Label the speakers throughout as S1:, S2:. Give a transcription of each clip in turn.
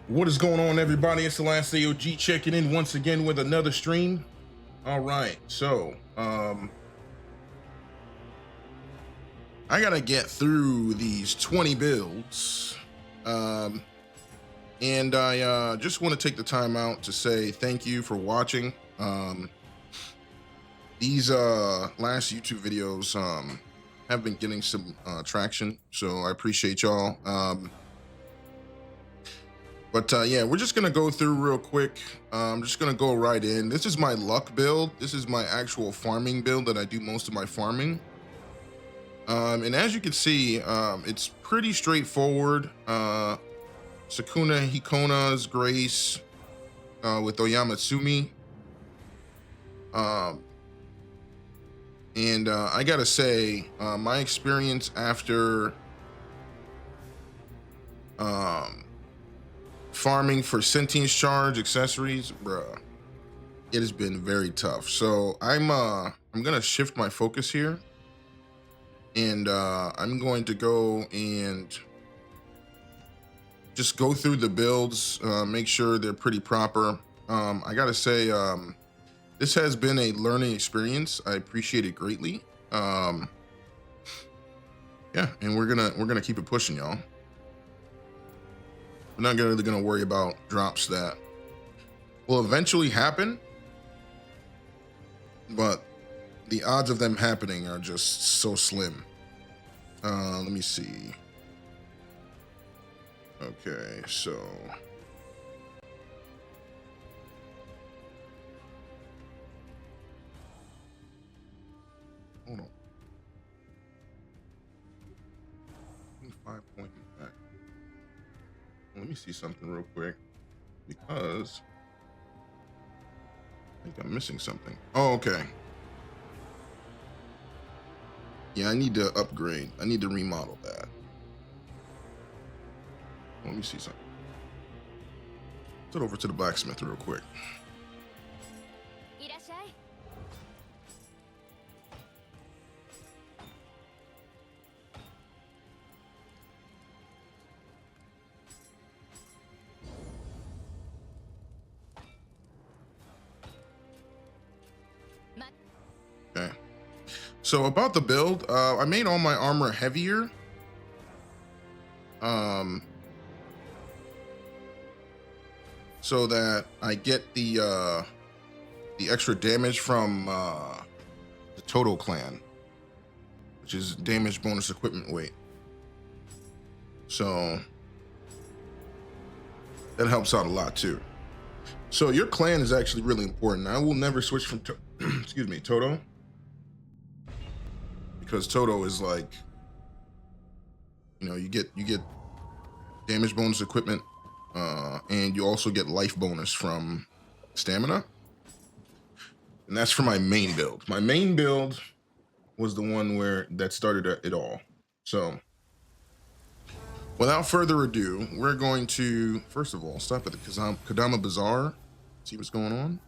S1: What is going on, everybody? It's the last AOG checking in once again with another stream. All right, so I gotta get through these 20 builds, and I just want to take the time out to say thank you for watching. These last YouTube videos have been getting some traction, so I appreciate y'all. But yeah, we're just gonna go through real quick. I'm just gonna go right in. This is my luck build. This is my actual farming build that I do most of my farming. And as you can see, it's pretty straightforward. Sukunahikona's Grace with Oyamatsumi. And I gotta say, my experience after farming for sentience charge accessories, bruh, it has been very tough. So I'm gonna shift my focus here, and I'm going to go and just go through the builds, make sure they're pretty proper. I gotta say, this has been a learning experience. I appreciate it greatly. Yeah, and we're gonna keep it pushing, y'all. We're not really gonna worry about drops that will eventually happen, but the odds of them happening are just so slim. Let me see. Okay, so hold on. 5 point back. Let me see something real quick, because I think I'm missing something. Oh, okay. Yeah, I need to upgrade. I need to remodel that. Let me see something. Let's head over to the blacksmith real quick. Okay. So about the build, I made all my armor heavier. So that I get the extra damage from the Toto clan, which is damage bonus equipment weight. So that helps out a lot too. So your clan is actually really important. I will never switch from excuse me, Toto, because Toto is like, you know, you get damage bonus equipment, and you also get life bonus from stamina. And that's for my main build. My main build was the one that started it all. So without further ado, we're going to, first of all, stop at the Kodama Bazaar, see what's going on.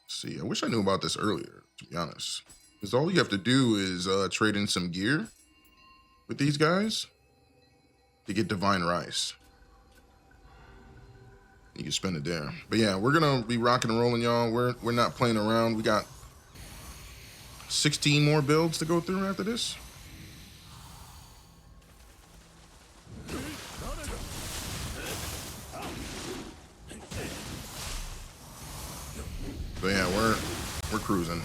S1: See, I wish I knew about this earlier, to be honest, because all you have to do is trade in some gear with these guys to get divine rice. You can spend it there. But yeah, we're gonna be rocking and rolling, y'all. We're not playing around. We got 16 more builds to go through after this. But yeah, we're cruising.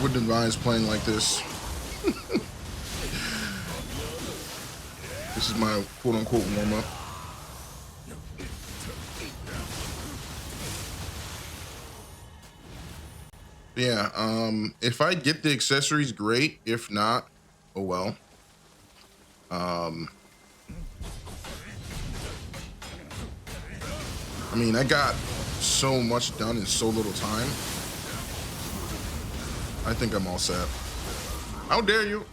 S1: Wouldn't advise playing like this. This is my quote-unquote warm-up. Yeah, if I get the accessories, great. If not, oh well. I mean, I got so much done in so little time. I think I'm all set. How dare you?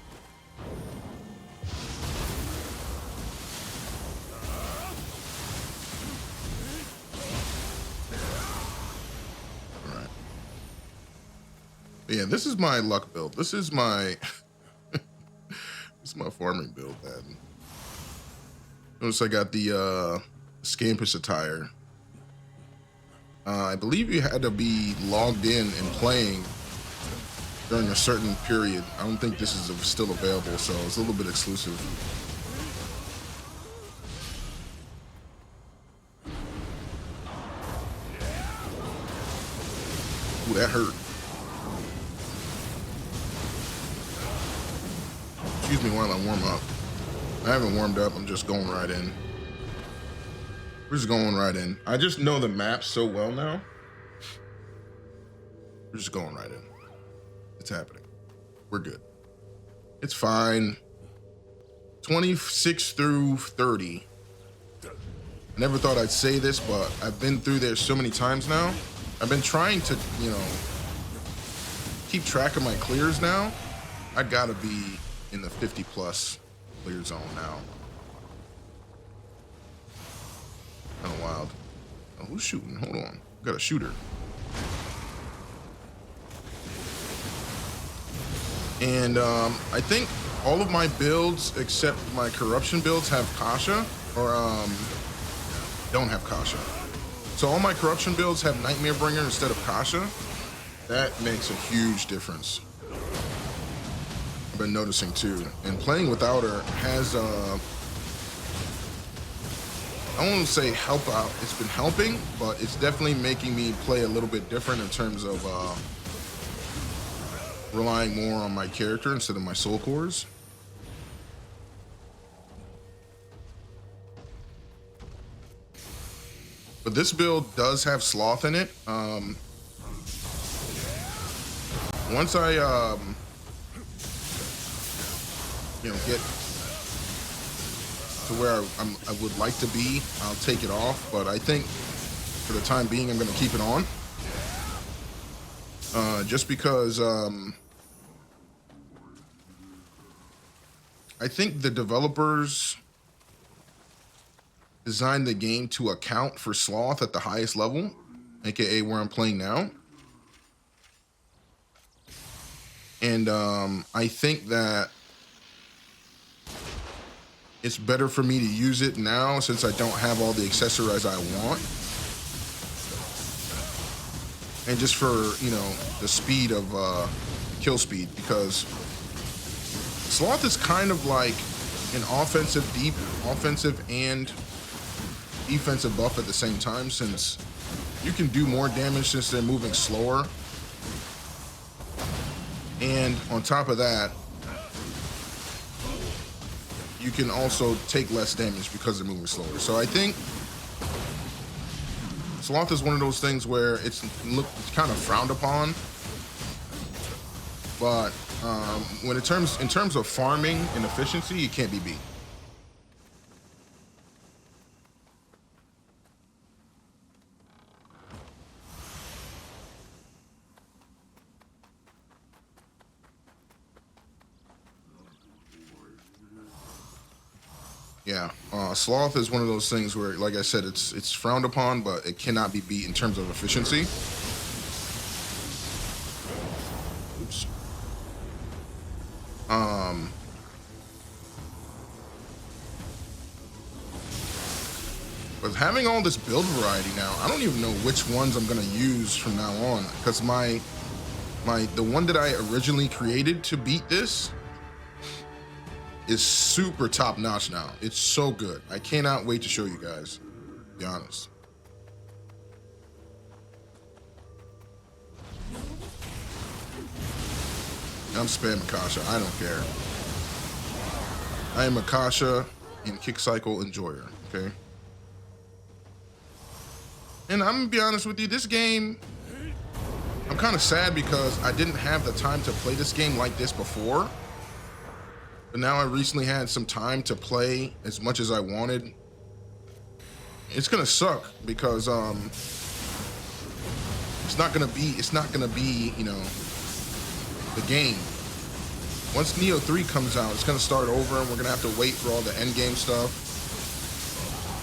S1: All right. But yeah, this is my luck build. This is my this is my farming build, man. Notice I got the Scampus attire. I believe you had to be logged in and playing during a certain period. I don't think this is still available, so it's a little bit exclusive. Ooh, that hurt. Excuse me while I warm up. I haven't warmed up. I'm just going right in. We're just going right in. I just know the map so well now. We're just going right in. It's happening. We're good. It's fine. 26 through 30. I never thought I'd say this, but I've been through there so many times now. I've been trying to, you know, keep track of my clears now. I gotta be in the 50 plus clear zone now. Kind of wild. Oh, who's shooting? Hold on. Got a shooter. And I think all of my builds except my corruption builds have Kasha, or don't have Kasha. So all my corruption builds have Nightmare Bringer instead of Kasha. That makes a huge difference. I've been noticing too. And playing without her has I won't say help out. It's been helping, but it's definitely making me play a little bit different in terms of relying more on my character instead of my soul cores. But this build does have Sloth in it. Once I you know, get to where I would like to be, I'll take it off. But I think for the time being, I'm going to keep it on. Just because I think the developers designed the game to account for Sloth at the highest level, aka where I'm playing now. And I think that it's better for me to use it now since I don't have all the accessories I want. And just for, you know, the speed of kill speed, because Sloth is kind of like an offensive and defensive buff at the same time, since you can do more damage since they're moving slower. And on top of that, you can also take less damage because they're moving slower. So I think Sloth is one of those things where it's kind of frowned upon, but when in terms of farming and efficiency, it can't be beat. Yeah, Sloth is one of those things where, like I said, it's frowned upon, but it cannot be beat in terms of efficiency. Oops. But having all this build variety now, I don't even know which ones I'm gonna use from now on, because the one that I originally created to beat this is super top notch now. It's so good. I cannot wait to show you guys, to be honest. I'm spamming Kasha. I don't care. I am a Kasha and kick cycle enjoyer, okay? And I'm gonna be honest with you, this game, I'm kind of sad because I didn't have the time to play this game like this before. But now I recently had some time to play as much as I wanted. It's gonna suck because it's not gonna be, you know, the game. Once Neo 3 comes out, it's gonna start over and we're gonna have to wait for all the end game stuff.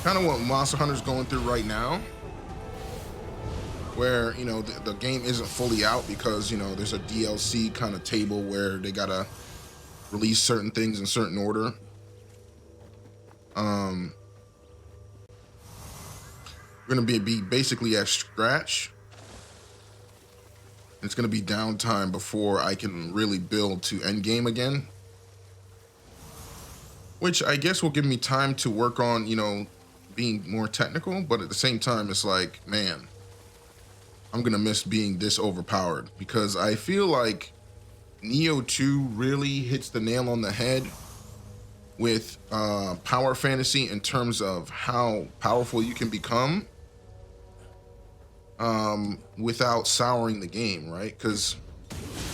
S1: Kind of what Monster Hunter's going through right now, where, you know, the game isn't fully out because, you know, there's a DLC kind of table where they gotta release certain things in certain order. We're gonna be basically at scratch. It's gonna be downtime before I can really build to endgame again, which I guess will give me time to work on, you know, being more technical. But at the same time, it's like, man, I'm gonna miss being this overpowered, because I feel like Neo 2 really hits the nail on the head with power fantasy in terms of how powerful you can become without souring the game, right? Because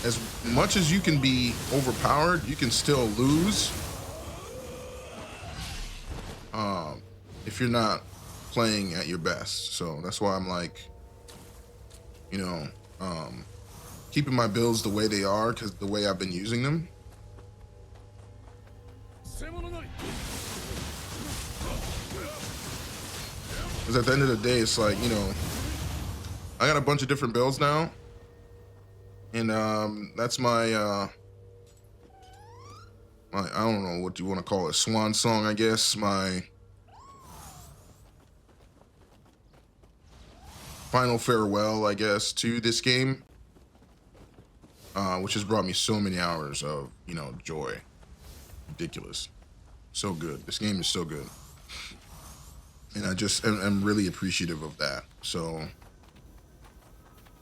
S1: as much as you can be overpowered, you can still lose if you're not playing at your best. So that's why I'm like, you know, keeping my builds the way they are, because the way I've been using them. Because at the end of the day, it's like, you know, I got a bunch of different builds now, and that's my I don't know what you want to call it, swan song, I guess. My final farewell, I guess, to this game, which has brought me so many hours of, you know, joy. Ridiculous. So good. This game is so good. And I just am really appreciative of that. So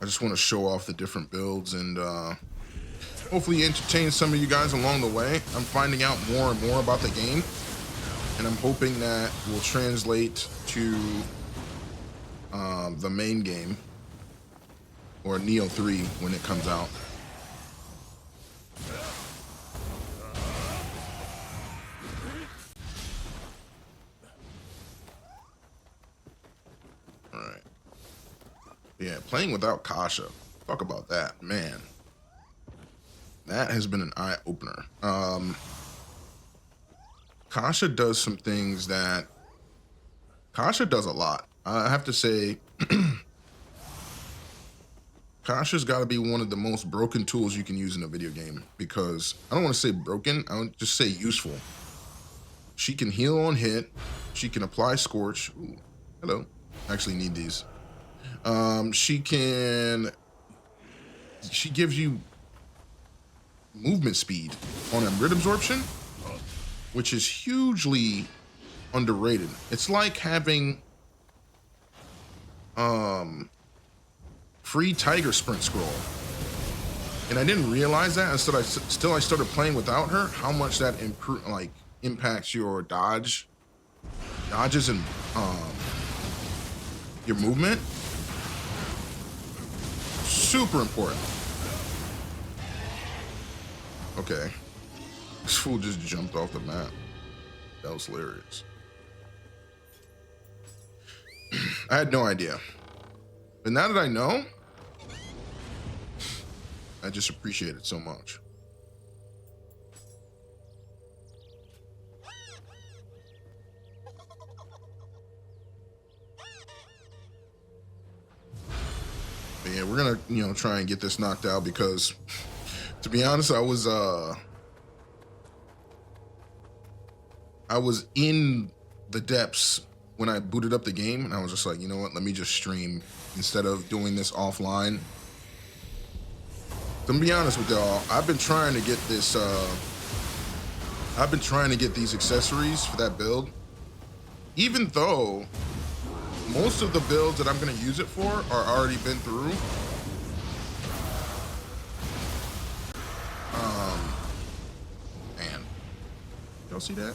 S1: I just want to show off the different builds and hopefully entertain some of you guys along the way. I'm finding out more and more about the game, and I'm hoping that will translate to the main game, or Neo 3 when it comes out. All right. Yeah, playing without Kasha. Talk about that, man. That has been an eye-opener. Kasha does some things that... Kasha does a lot. I have to say, Kasha's got to be one of the most broken tools you can use in a video game, because I don't want to say broken, I would just say useful. She can heal on hit. She can apply Scorch. Ooh, hello. Actually need these. She gives you movement speed on a grid absorption, which is hugely underrated. It's like having free tiger sprint scroll, and I didn't realize that until I started playing without her, how much that impacts your dodges and your movement. Super important. Okay, this fool just jumped off the map. That was hilarious. I had no idea. But now that I know, I just appreciate it so much. But yeah, we're gonna, you know, try and get this knocked out, because to be honest, I was in the depths when I booted up the game, and I was just like, you know what, let me just stream instead of doing this offline. To be honest with y'all, I've been trying to get this, I've been trying to get these accessories for that build, even though most of the builds that I'm gonna use it for are already been through. Man, y'all see that?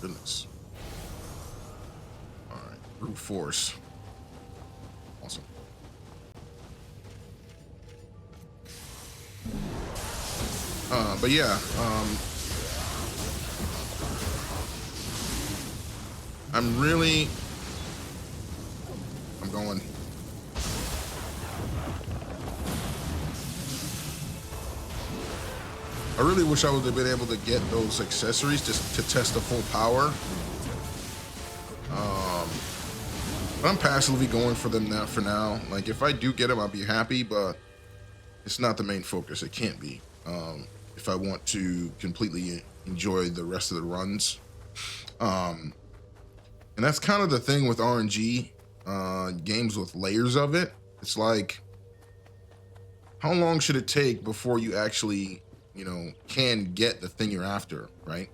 S1: Goodness. All right, brute force. Awesome. But yeah, I'm going. I really wish I would have been able to get those accessories just to test the full power. But I'm passively going for them now for now. Like, if I do get them, I'll be happy, but it's not the main focus. It can't be. If I want to completely enjoy the rest of the runs. And that's kind of the thing with RNG games with layers of it. It's like, how long should it take before you actually, you know, can get the thing you're after, right?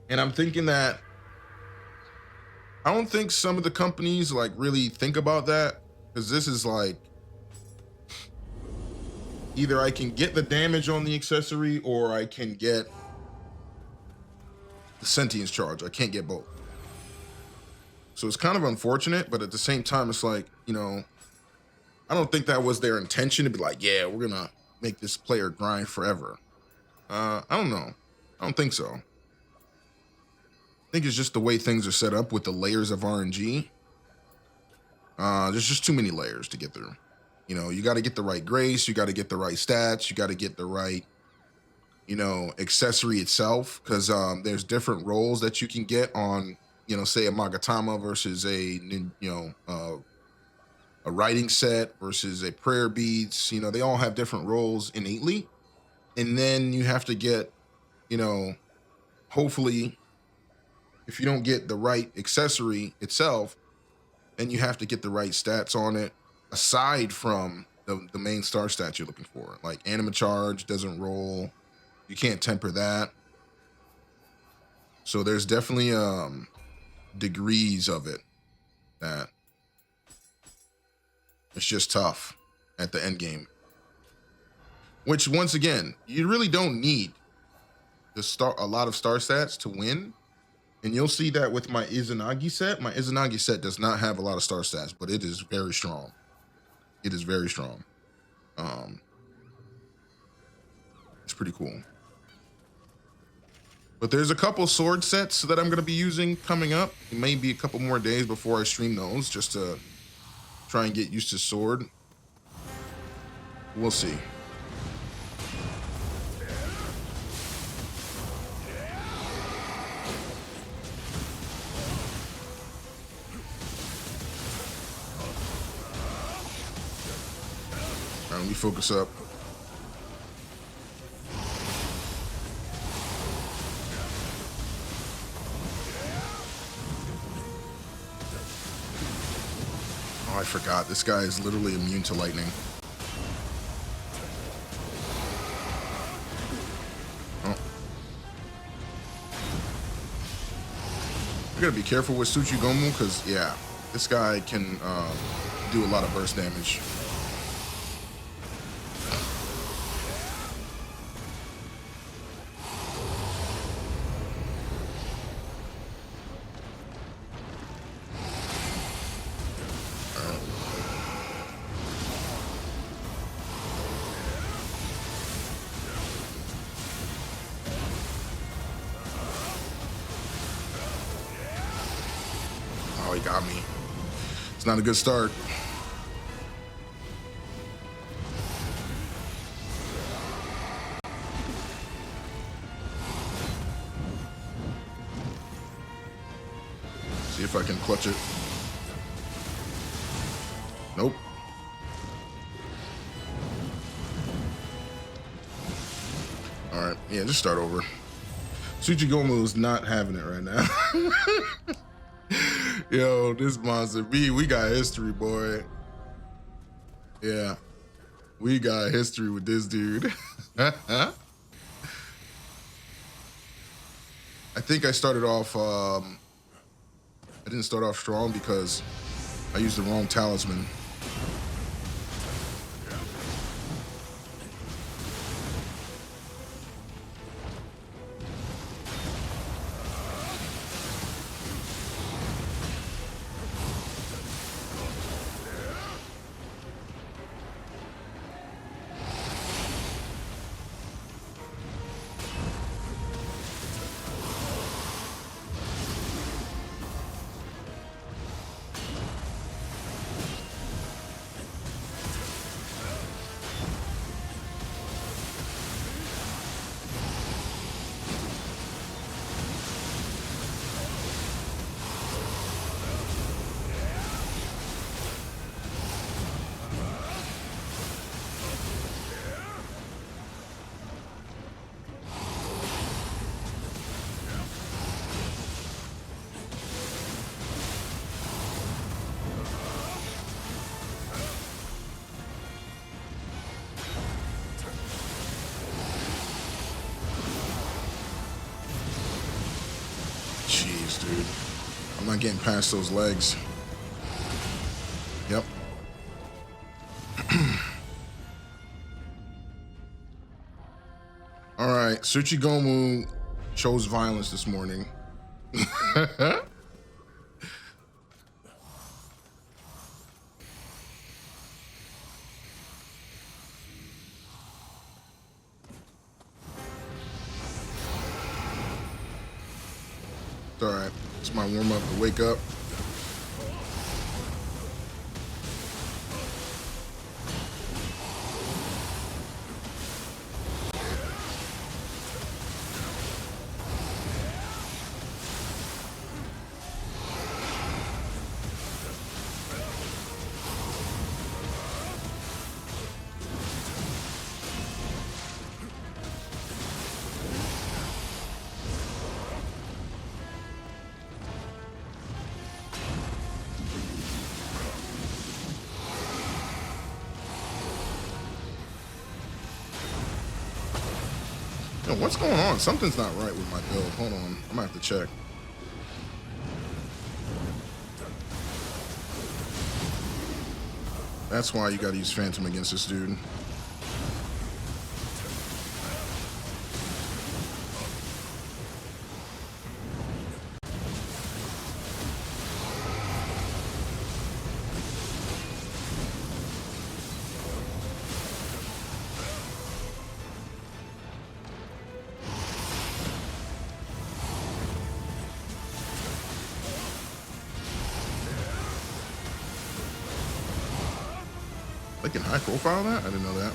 S1: And I'm thinking that I don't think some of the companies like really think about that, because this is like, either I can get the damage on the accessory, or I can get the sentience charge. I can't get both. So it's kind of unfortunate, but at the same time, it's like, you know, I don't think that was their intention to be like, yeah, we're gonna make this player grind forever. I don't know. I don't think so. I think it's just the way things are set up with the layers of RNG. There's just too many layers to get through. You know, you got to get the right grace, you got to get the right stats, you got to get the right, you know, accessory itself, because there's different roles that you can get on, you know, say a Magatama versus a writing set versus a prayer beads. You know, they all have different roles innately, and then you have to get, you know, hopefully, if you don't get the right accessory itself, then you have to get the right stats on it aside from the main star stats you're looking for. Like anima charge doesn't roll. You can't temper that. So there's definitely degrees of it that it's just tough at the end game. Which once again, you really don't need a lot of star stats to win. And you'll see that with my Izanagi set. My Izanagi set does not have a lot of star stats, but it is very strong. It is very strong. It's pretty cool. But there's a couple sword sets that I'm going to be using coming up. It may be a couple more days before I stream those, just to try and get used to sword. We'll see. All right, let me focus up. Oh, I forgot. This guy is literally immune to lightning. Oh. I gotta be careful with Tsuchigomu because, yeah, this guy can do a lot of burst damage. Oh, he got me. It's not a good start. See if I can clutch it. Nope. All right, yeah, just start over. Tsuchigomu is not having it right now. Yo, this monster B, we got history, boy. Yeah, we got history with this dude. I think I started off, I didn't start off strong because I used the wrong talisman. Jeez, dude. I'm not getting past those legs. Yep. All right, Tsuchigomu chose violence this morning. All right, it's my warm up to wake up. Yo, what's going on? Something's not right with my build. Hold on. I'm gonna have to check. That's why you gotta use Phantom against this dude. They can high profile that? I didn't know that.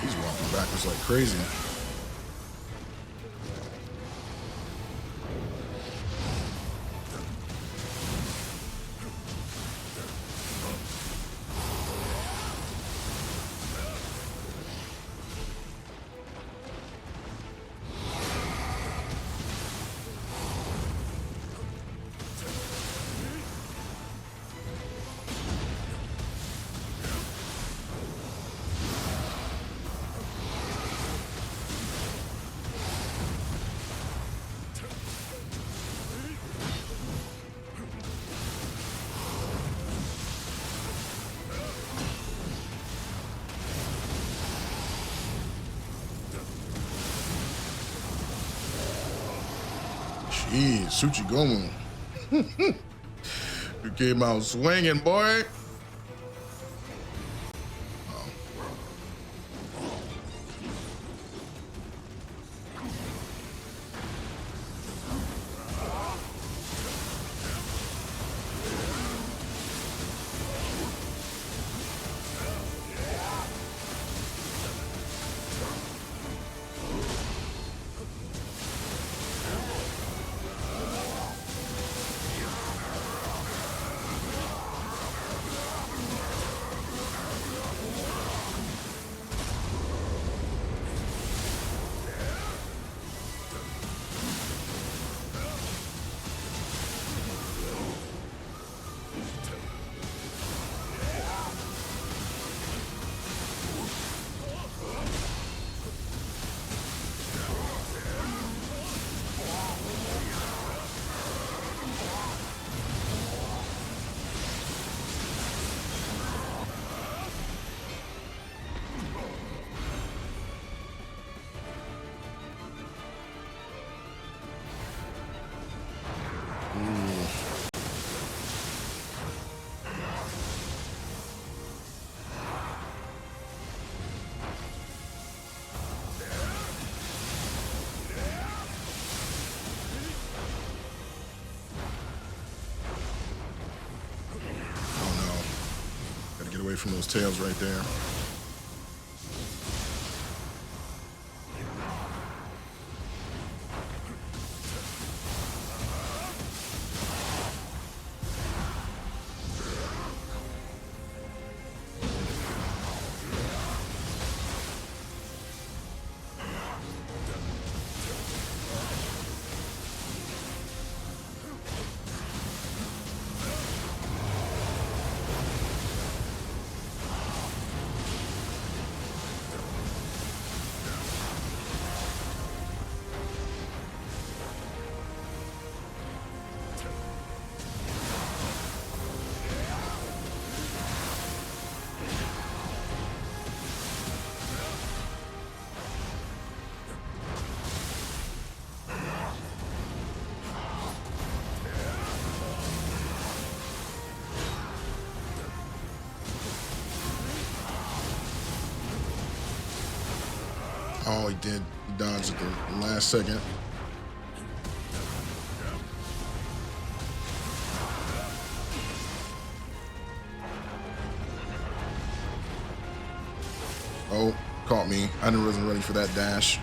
S1: He's walking backwards like crazy. Jeez, Tsuchigomu. You came out swinging, boy. Away from those tails right there. Oh, he did. He dodged at the last second. Oh, caught me. I wasn't ready for that dash.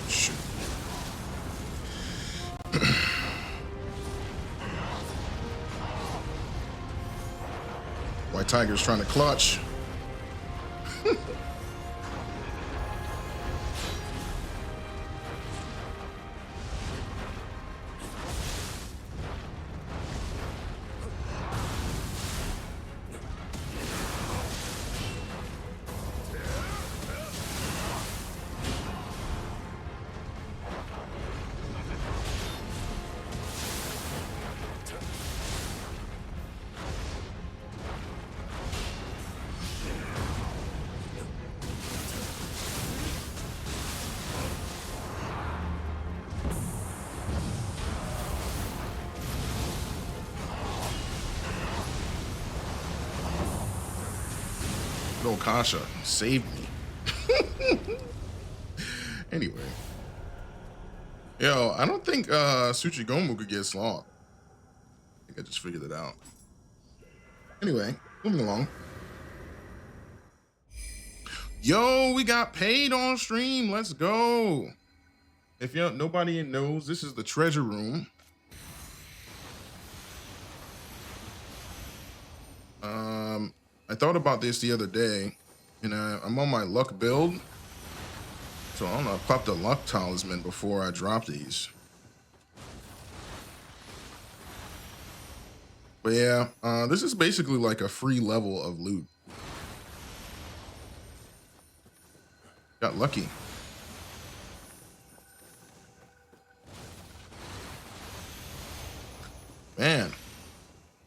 S1: Shoot. White Tiger's trying to clutch. No, Kasha saved me. Anyway. Yo, I don't think Tsuchigomu could get sloth. I think I just figured it out. Anyway, moving along. Yo, we got paid on stream. Let's go. If nobody knows, this is the treasure room. I thought about this the other day, and I'm on my luck build. So I don't know, I popped a luck talisman before I dropped these. But yeah, this is basically like a free level of loot. Got lucky. Man,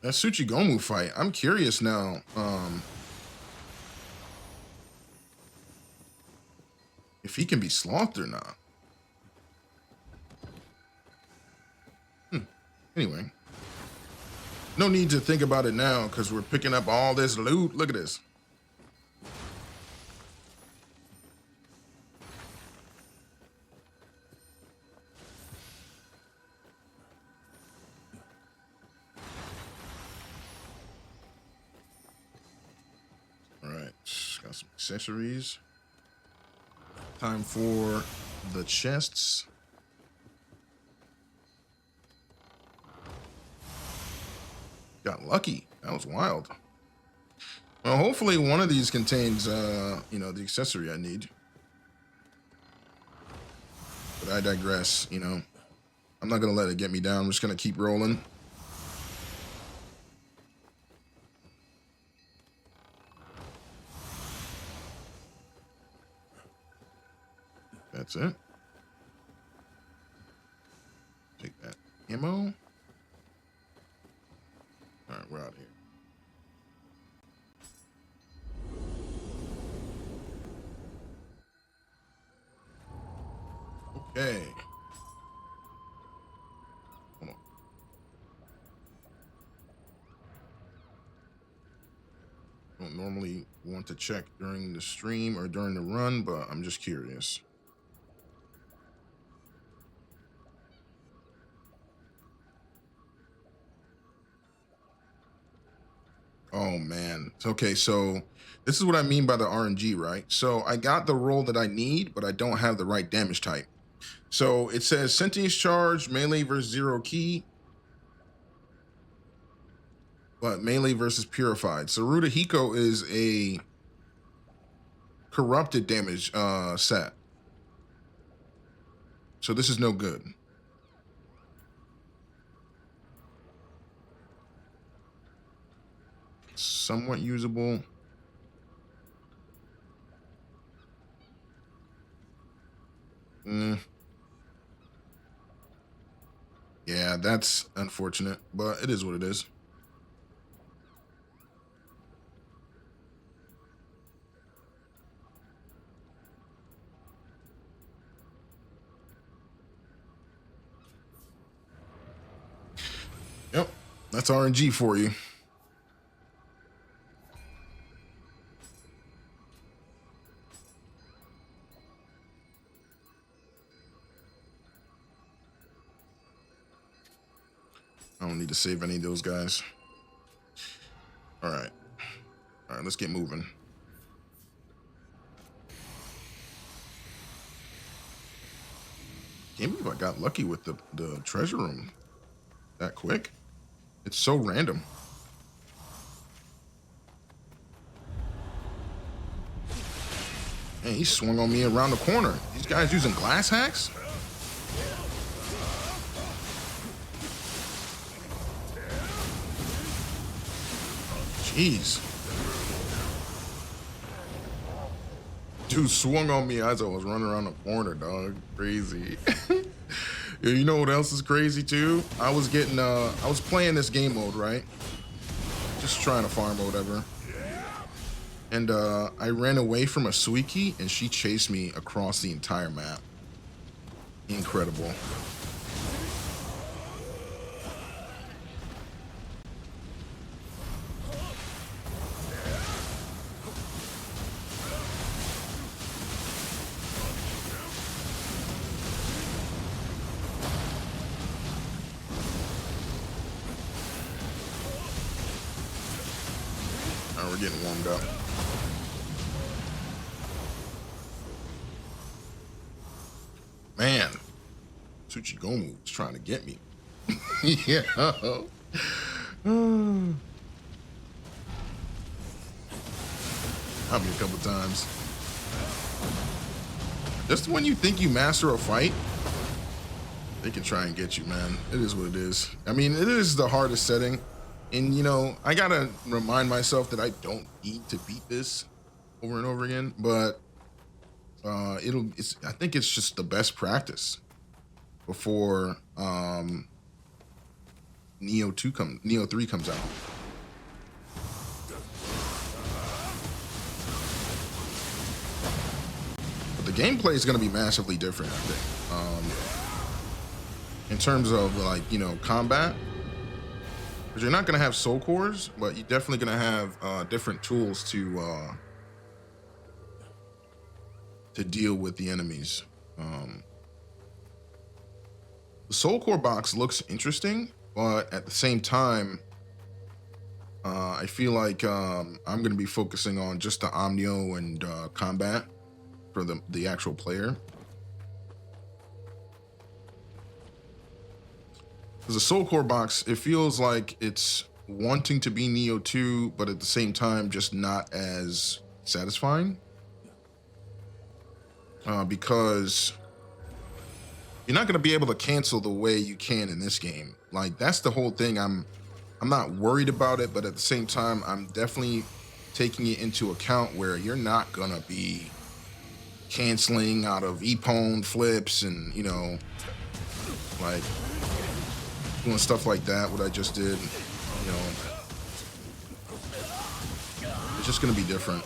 S1: that Tsuchigomu fight, I'm curious now. If he can be slothed or not. Anyway. No need to think about it now because we're picking up all this loot. Look at this. All right, got some accessories. Time for the chests. Got lucky. That was wild. Well, hopefully one of these contains, you know, the accessory I need. But I digress, you know. I'm not going to let it get me down. I'm just going to keep rolling. That's it. Take that ammo. All right, we're out here. Okay. Hold on. Don't normally want to check during the stream or during the run, but I'm just curious. Oh man. Okay, so this is what I mean by the RNG, right? So I got the roll that I need, but I don't have the right damage type. So it says sentience charge, melee versus zero key, but melee versus purified. So Rudahiko is a corrupted damage set. So this is no good. Somewhat usable. Yeah, that's unfortunate, but it is what it is. Yep, that's RNG for you. I don't need to save any of those guys. All right, let's get moving. Can't believe I got lucky with the treasure room that quick. It's so random. Man, he swung on me around the corner. These guys using glass hacks? Jeez. Dude swung on me as I was running around the corner, dog. Crazy. You know what else is crazy too? I was playing this game mode, right? Just trying to farm or whatever. And I ran away from a Suiki and she chased me across the entire map. Incredible. Now we're getting warmed up. Man, Tsuchigomu is trying to get me. Yeah. Got me a couple times. Just when you think you master a fight, they can try and get you, man. It is what it is. I mean, it is the hardest setting. And, you know, I gotta remind myself that I don't need to beat this over and over again, but I think it's just the best practice before Neo 3 comes out. But the gameplay is going to be massively different, I think. In terms of, like, you know, combat. Because you're not going to have soul cores, but you're definitely going to have different tools to deal with the enemies. The soul core box looks interesting, but at the same time, I feel like I'm going to be focusing on just the Omnio and combat for the actual player. Because the soul core box, it feels like it's wanting to be Neo 2, but at the same time, just not as satisfying. Because you're not going to be able to cancel the way you can in this game. Like, that's the whole thing. I'm not worried about it, but at the same time, I'm definitely taking it into account where you're not going to be canceling out of Epone flips and, you know, like doing stuff like that, what I just did, you know, it's just going to be different.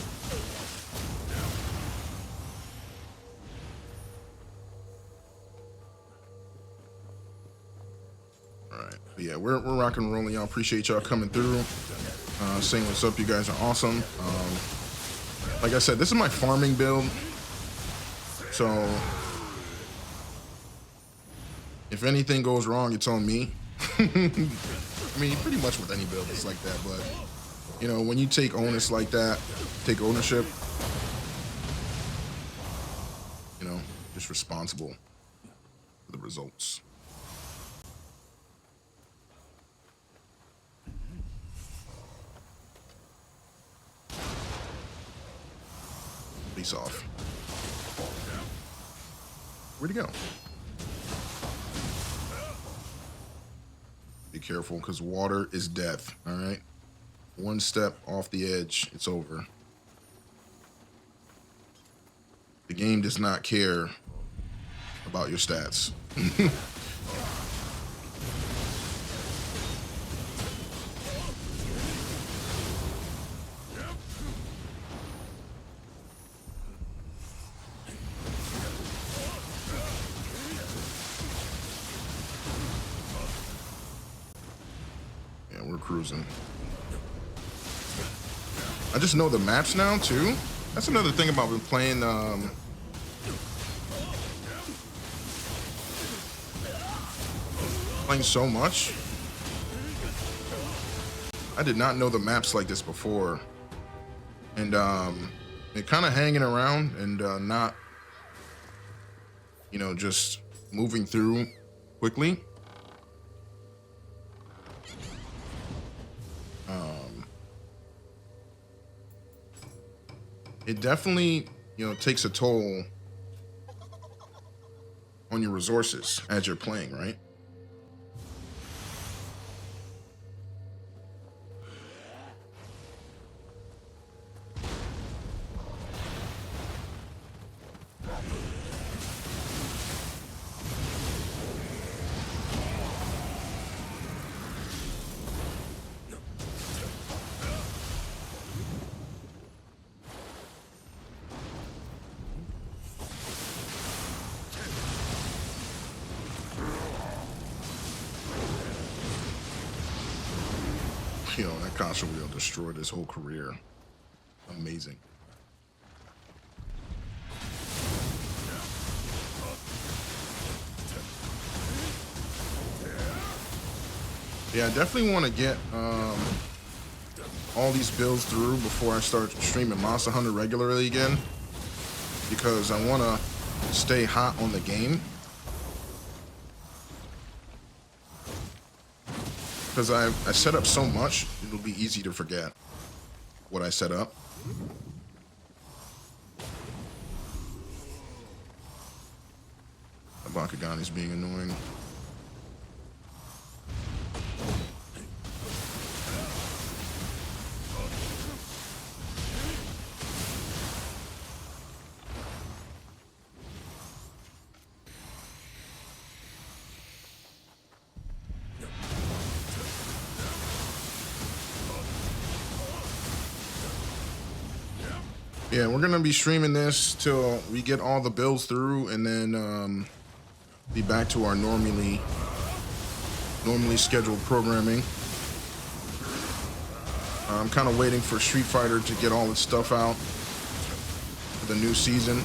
S1: But yeah, we're rocking and rolling, y'all. Appreciate y'all coming through, saying what's up. You guys are awesome. Like I said, this is my farming build. So if anything goes wrong, it's on me. I mean, pretty much with any build, it's like that. But, you know, when you take onus like that, take ownership, you know, just responsible for the results. Face off. Where'd he go? Be careful, because water is death, all right? One step off the edge, it's over. The game does not care about your stats. Yeah, we're cruising. I just know the maps now too. That's another thing about playing playing so much. I did not know the maps like this before, and it kind of hanging around and not, you know, just moving through quickly. It definitely, you know, takes a toll on your resources as you're playing, right? You know, that console wheel destroyed his whole career. Amazing. Yeah, I definitely want to get all these builds through before I start streaming Monster Hunter regularly again, because I want to stay hot on the game. Because I set up so much, it'll be easy to forget what I set up. Bakugani's being annoying. Yeah, we're gonna be streaming this till we get all the builds through, and then be back to our normally scheduled programming. I'm kind of waiting for Street Fighter to get all its stuff out for the new season,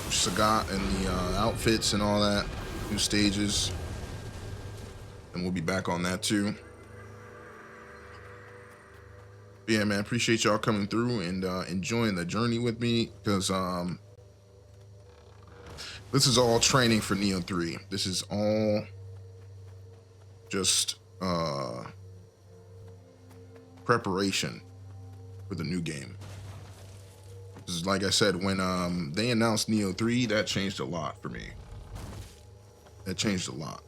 S1: Sagat and the outfits and all that, new stages, and we'll be back on that too. But yeah, man, appreciate y'all coming through and enjoying the journey with me, because this is all training for Neo 3. This is all just preparation for the new game. This is, like I said, when they announced Neo 3, that changed a lot for me. That changed a lot.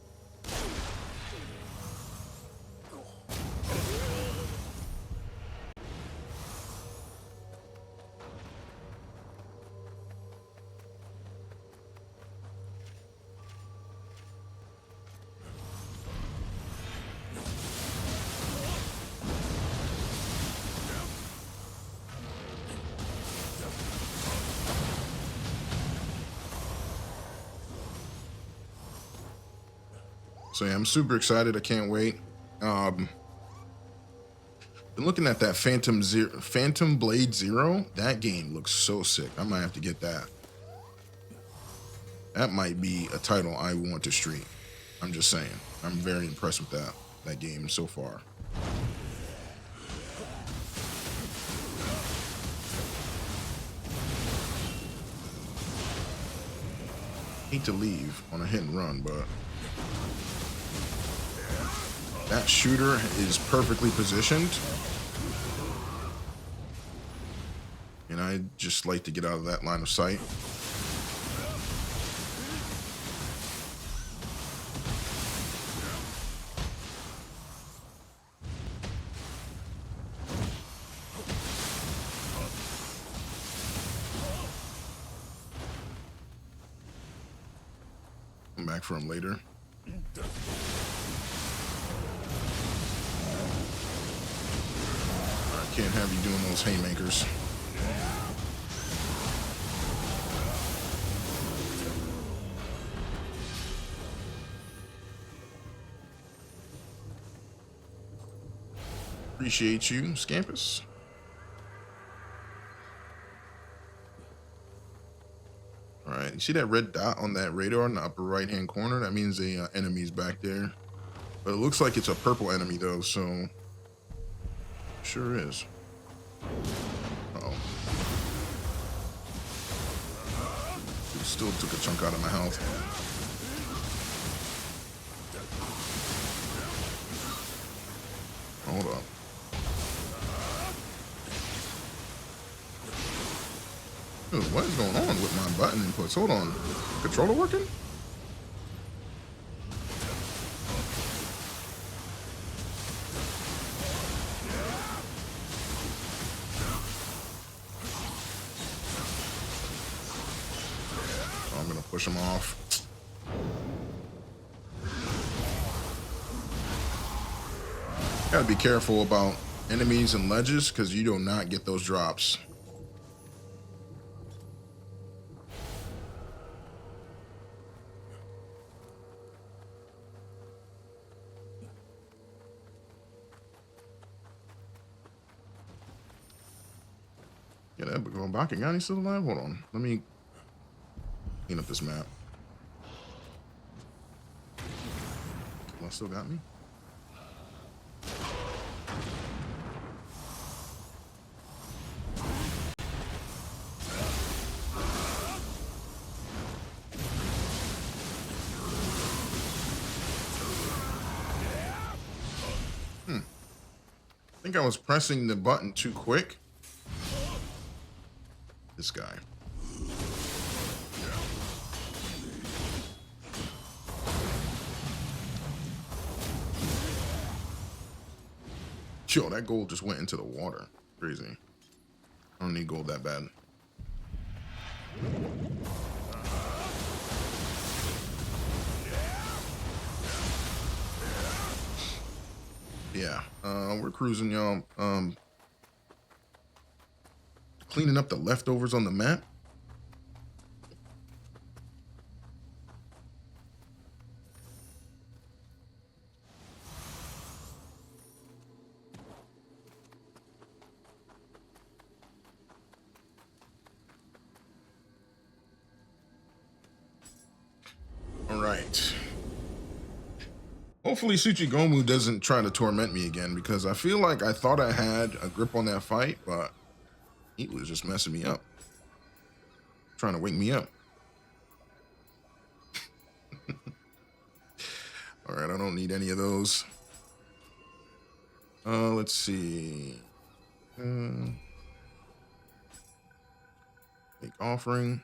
S1: So yeah, I'm super excited. I can't wait. Been looking at that Phantom Blade Zero. That game looks so sick. I might have to get that. That might be a title I want to stream. I'm just saying. I'm very impressed with that game so far. Hate to leave on a hit and run, but that shooter is perfectly positioned. And I just like to get out of that line of sight. Come back for him later. I can't have you doing those haymakers. Appreciate you, Scampus. All right, you see that red dot on that radar in the upper right-hand corner? That means the enemy's back there. But it looks like it's a purple enemy, though, so... Sure is. Uh-oh. It still took a chunk out of my health. Hold up. Dude, what is going on with my button inputs? Hold on. Controller working? Oh, I'm gonna push him off. Gotta be careful about enemies and ledges because you do not get those drops. Yeah, that going back again. He's still alive. Hold on. Let me clean up this map. Well, still got me. I think I was pressing the button too quick. This guy. Yo, that gold just went into the water. Crazy. I don't need gold that bad. Yeah, we're cruising, y'all. Cleaning up the leftovers on the map. All right. Hopefully Tsuchigomu doesn't try to torment me again because I feel like I thought I had a grip on that fight, but he was just messing me up. Trying to wake me up. All right, I don't need any of those. Let's see. Make offering.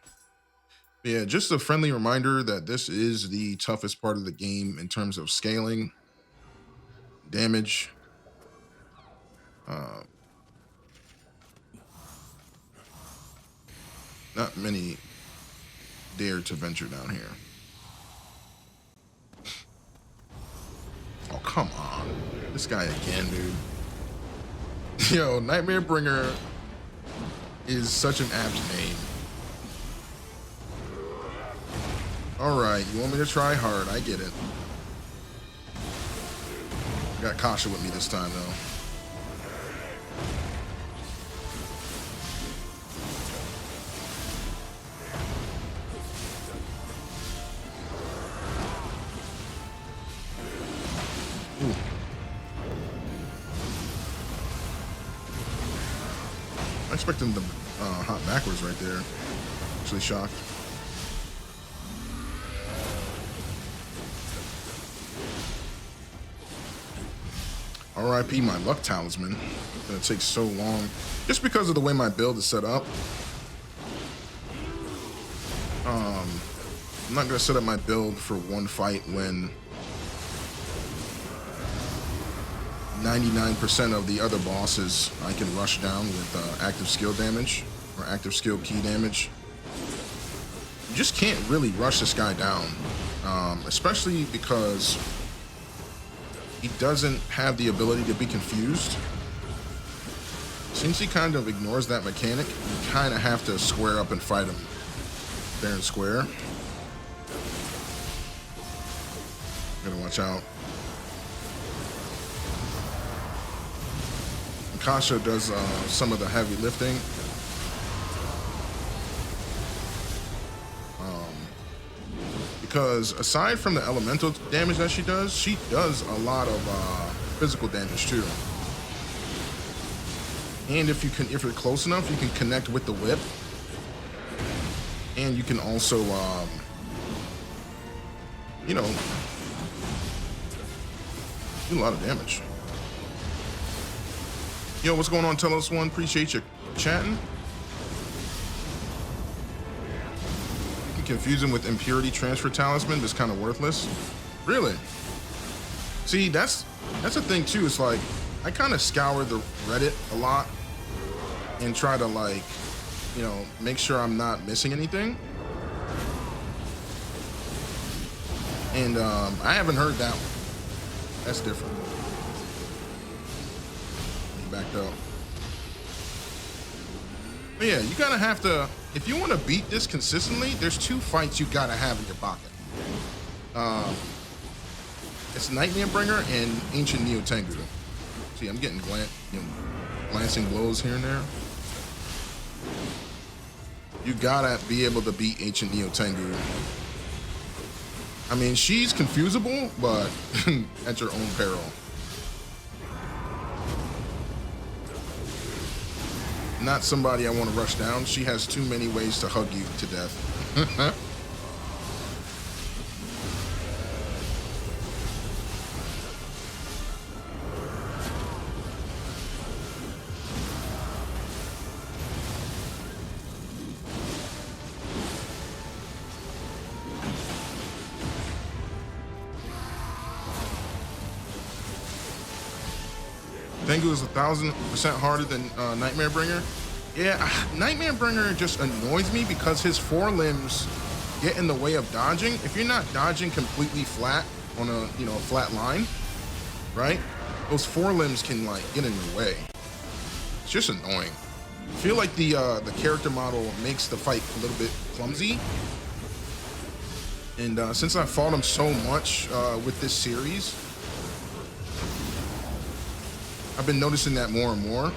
S1: Yeah, just a friendly reminder that this is the toughest part of the game in terms of scaling, damage. Not many dare to venture down here. Oh, come on. This guy again, dude. Yo, Nightmare Bringer is such an apt name. All right, you want me to try hard? I get it. Got Kasha with me this time, though. I expect him to hop backwards right there. Actually shocked. RIP my luck talisman. It's gonna take so long. Just because of the way my build is set up. I'm not gonna set up my build for one fight when 99% of the other bosses I can rush down with active skill damage or active skill key damage. You just can't really rush this guy down, especially because he doesn't have the ability to be confused. Since he kind of ignores that mechanic, you kind of have to square up and fight him fair and square. Gotta watch out. Kasha does some of the heavy lifting. Because aside from the elemental damage that she does a lot of physical damage too. And if you're close enough, you can connect with the whip. And you can also, you know, do a lot of damage. Yo, what's going on? Tell us one. Appreciate you chatting. You can confuse him with impurity transfer talisman. That's kind of worthless. Really? See, that's the thing too. It's like I kind of scour the Reddit a lot and try to, like, you know, make sure I'm not missing anything. And I haven't heard that one. That's different. He backed up. But yeah, you gotta have to, if you want to beat this consistently, there's 2 fights you gotta have in your pocket. It's Nightmare Bringer and Ancient Neo Tengu. See, I'm getting glancing blows here and there. You gotta be able to beat Ancient Neo Tengu. I mean, she's confusable, but at your own peril. Not somebody I want to rush down. She has too many ways to hug you to death. Tengu is 1,000% harder than Nightmare Bringer. Yeah, Nightmare Bringer just annoys me because his forelimbs get in the way of dodging. If you're not dodging completely flat on a flat line, right? Those forelimbs can, like, get in your way. It's just annoying. I feel like the character model makes the fight a little bit clumsy. And since I fought him so much with this series, I've been noticing that more and more.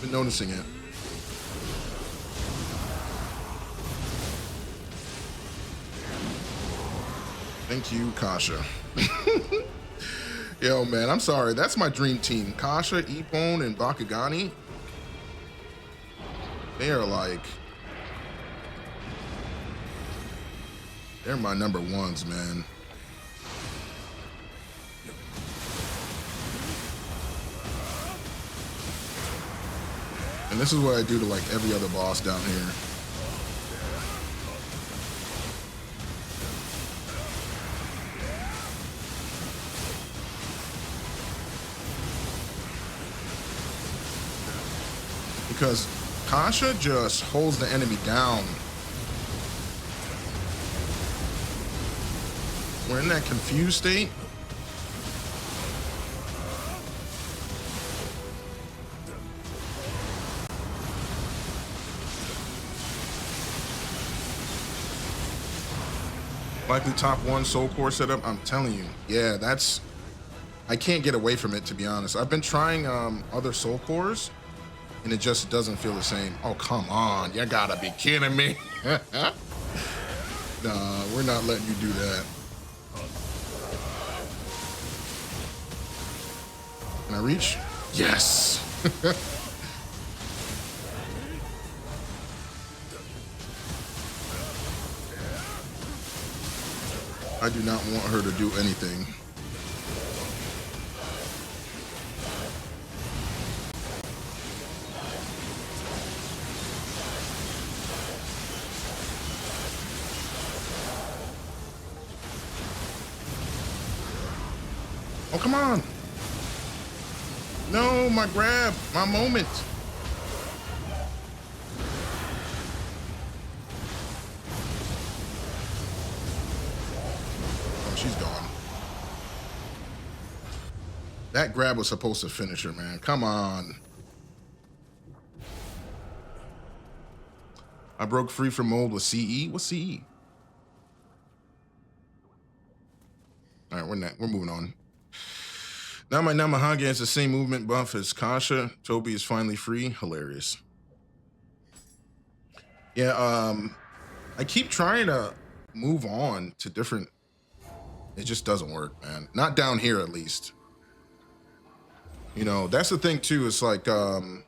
S1: Been noticing it. Thank you, Kasha. Yo, man, I'm sorry. That's my dream team. Kasha, Ippon, and Bakugani. They are like... they're my number ones, man. And this is what I do to, like, every other boss down here. Because Kasha just holds the enemy down. We're in that confused state. Likely top 1 soul core setup. I'm telling you, yeah, that's... I can't get away from it, to be honest. I've been trying other soul cores, and it just doesn't feel the same. Oh, come on. You gotta be kidding me. Nah, we're not letting you do that. Can I reach? Yes. I do not want her to do anything. Oh, come on. No, my grab, my moment. Oh, she's gone. That grab was supposed to finish her, man. Come on. I broke free from mold with CE. What's CE? All right, we're moving on. Now my Namahage has the same movement buff as Kasha. Toby is finally free. Hilarious. Yeah, I keep trying to move on to different. It just doesn't work, man. Not down here, at least. You know, that's the thing too. It's like, oh,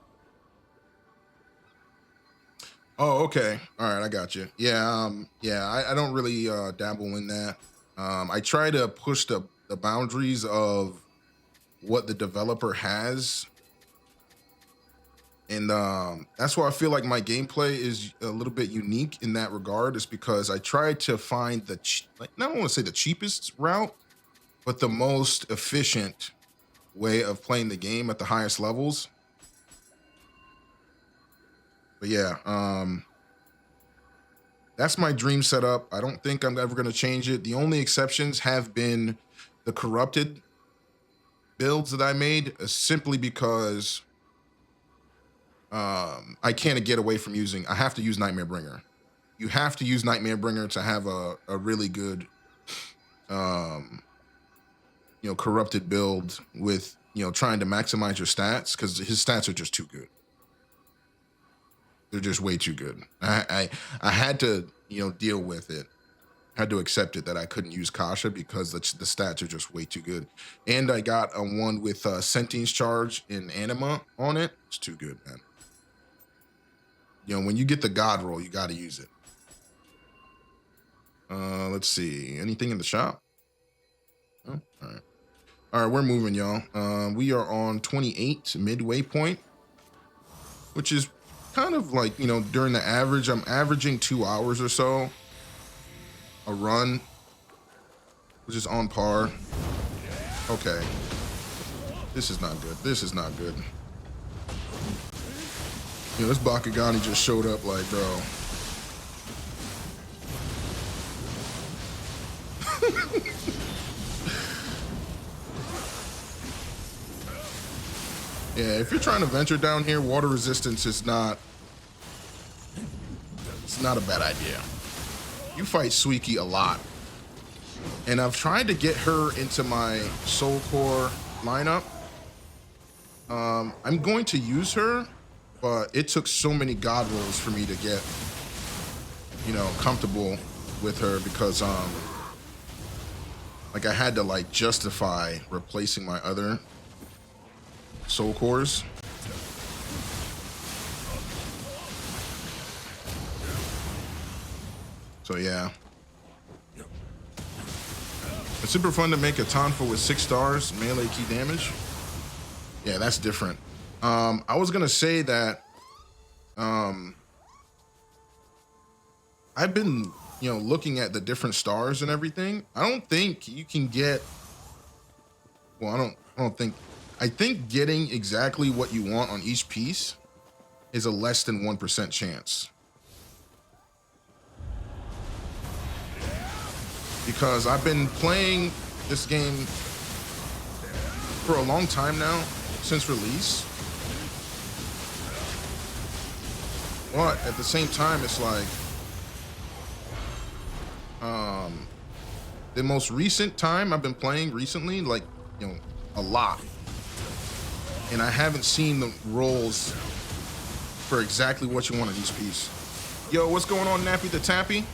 S1: okay, all right, I got you. Yeah, I don't really dabble in that. I try to push the boundaries of what the developer has, and that's why I feel like my gameplay is a little bit unique in that regard. Is because I try to find the I don't want to say the cheapest route, but the most efficient way of playing the game at the highest levels. But yeah, that's my dream setup. I don't think I'm ever going to change it. The only exceptions have been the corrupted builds that I made, simply because I can't get away from using. I have to use Nightmare Bringer. You have to use Nightmare Bringer to have a really good, corrupted build with trying to maximize your stats, because his stats are just too good. They're just way too good. I had to deal with it. Had to accept it that I couldn't use Kasha because the stats are just way too good. And I got a one with Sentience Charge in Anima on it. It's too good, man. When you get the God roll, you got to use it. Let's see. Anything in the shop? Oh, all right. All right, we're moving, y'all. We are on 28 midway point, which is kind of like, during the average, I'm averaging 2 hours or so a run, which is on par. Okay. This is not good. This is not good. This Bakugani just showed up like, bro. Yeah, if you're trying to venture down here, water resistance is not... It's not a bad idea. You fight Suiki a lot. And I've tried to get her into my Soul Core lineup. I'm going to use her, but it took so many God rolls for me to get, comfortable with her, because, like, I had to, justify replacing my other Soul Cores. So yeah, it's super fun to make a Tonfa with 6 stars melee key damage. Yeah, that's different. I was gonna say that I've been looking at the different stars and everything. I don't think you can get, well, I think getting exactly what you want on each piece is a less than 1% chance. Because I've been playing this game for a long time now, since release. But at the same time, it's like, the most recent time I've been playing recently, a lot. And I haven't seen the rolls for exactly what you want on each piece. Yo, what's going on, Nappy the Tappy?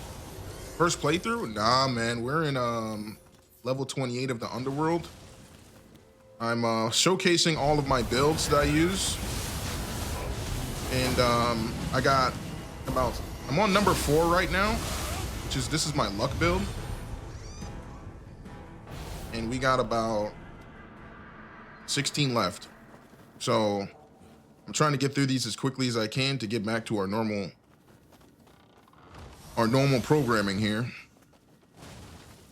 S1: First playthrough? Nah, man. We're in level 28 of the Underworld. I'm showcasing all of my builds that I use. And I got about, I'm on number 4 right now, which is, this is my luck build. And we got about 16 left. So I'm trying to get through these as quickly as I can to get back to our normal programming here.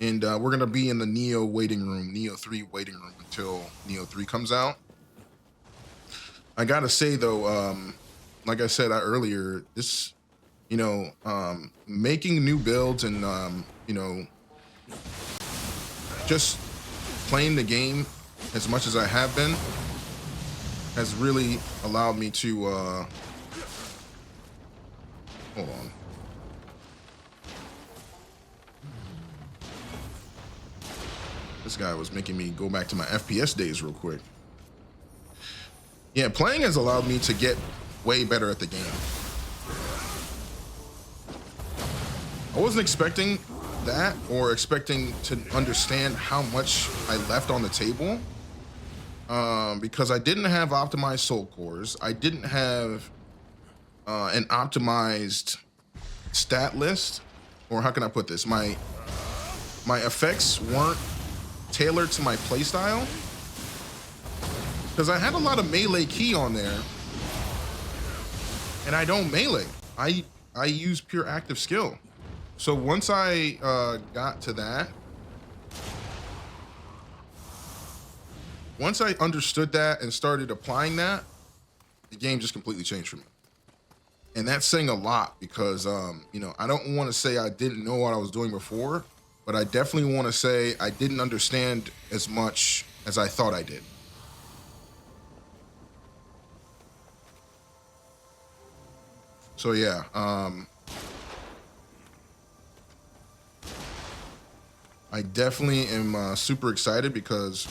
S1: And we're gonna be in the Neo waiting room, Neo 3 waiting room until Neo 3 comes out. I gotta say though, like I said earlier, this, you know, making new builds and you know, just playing the game as much as I have been has really allowed me to hold on. This guy was making me go back to my FPS days real quick. Yeah, playing has allowed me to get way better at the game. I wasn't expecting that or expecting to understand how much I left on the table because I didn't have optimized soul cores. I didn't have an optimized stat list, or how can I put this? My effects weren't tailored to my playstyle because I had a lot of melee key on there, and I don't melee. I use pure active skill. So once I got to that, once I understood that and started applying that, the game just completely changed for me. And that's saying a lot because, you know, I don't want to say I didn't know what I was doing before, but I definitely want to say I didn't understand as much as I thought I did. So yeah, I definitely am super excited because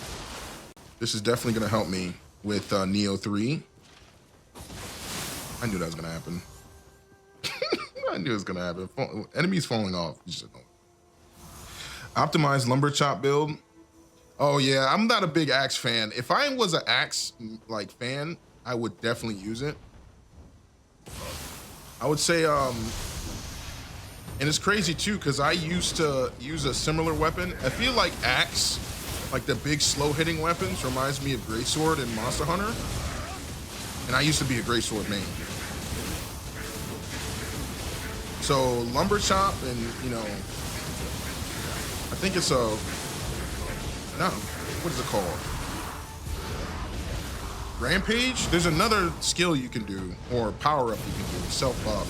S1: this is definitely going to help me with Neo 3. I knew that was going to happen. I knew it was going to happen. Enemies falling off. Optimized lumber chop build. Oh yeah, I'm not a big axe fan. If I was an axe like fan, I would definitely use it. I would say, and it's crazy too, because I used to use a similar weapon. I feel like axe, like the big slow hitting weapons, reminds me of greatsword and Monster Hunter. And I used to be a greatsword main. So lumber chop and, you know, I think it's what is it called? Rampage? There's another skill you can do, or power up you can do, self-buff.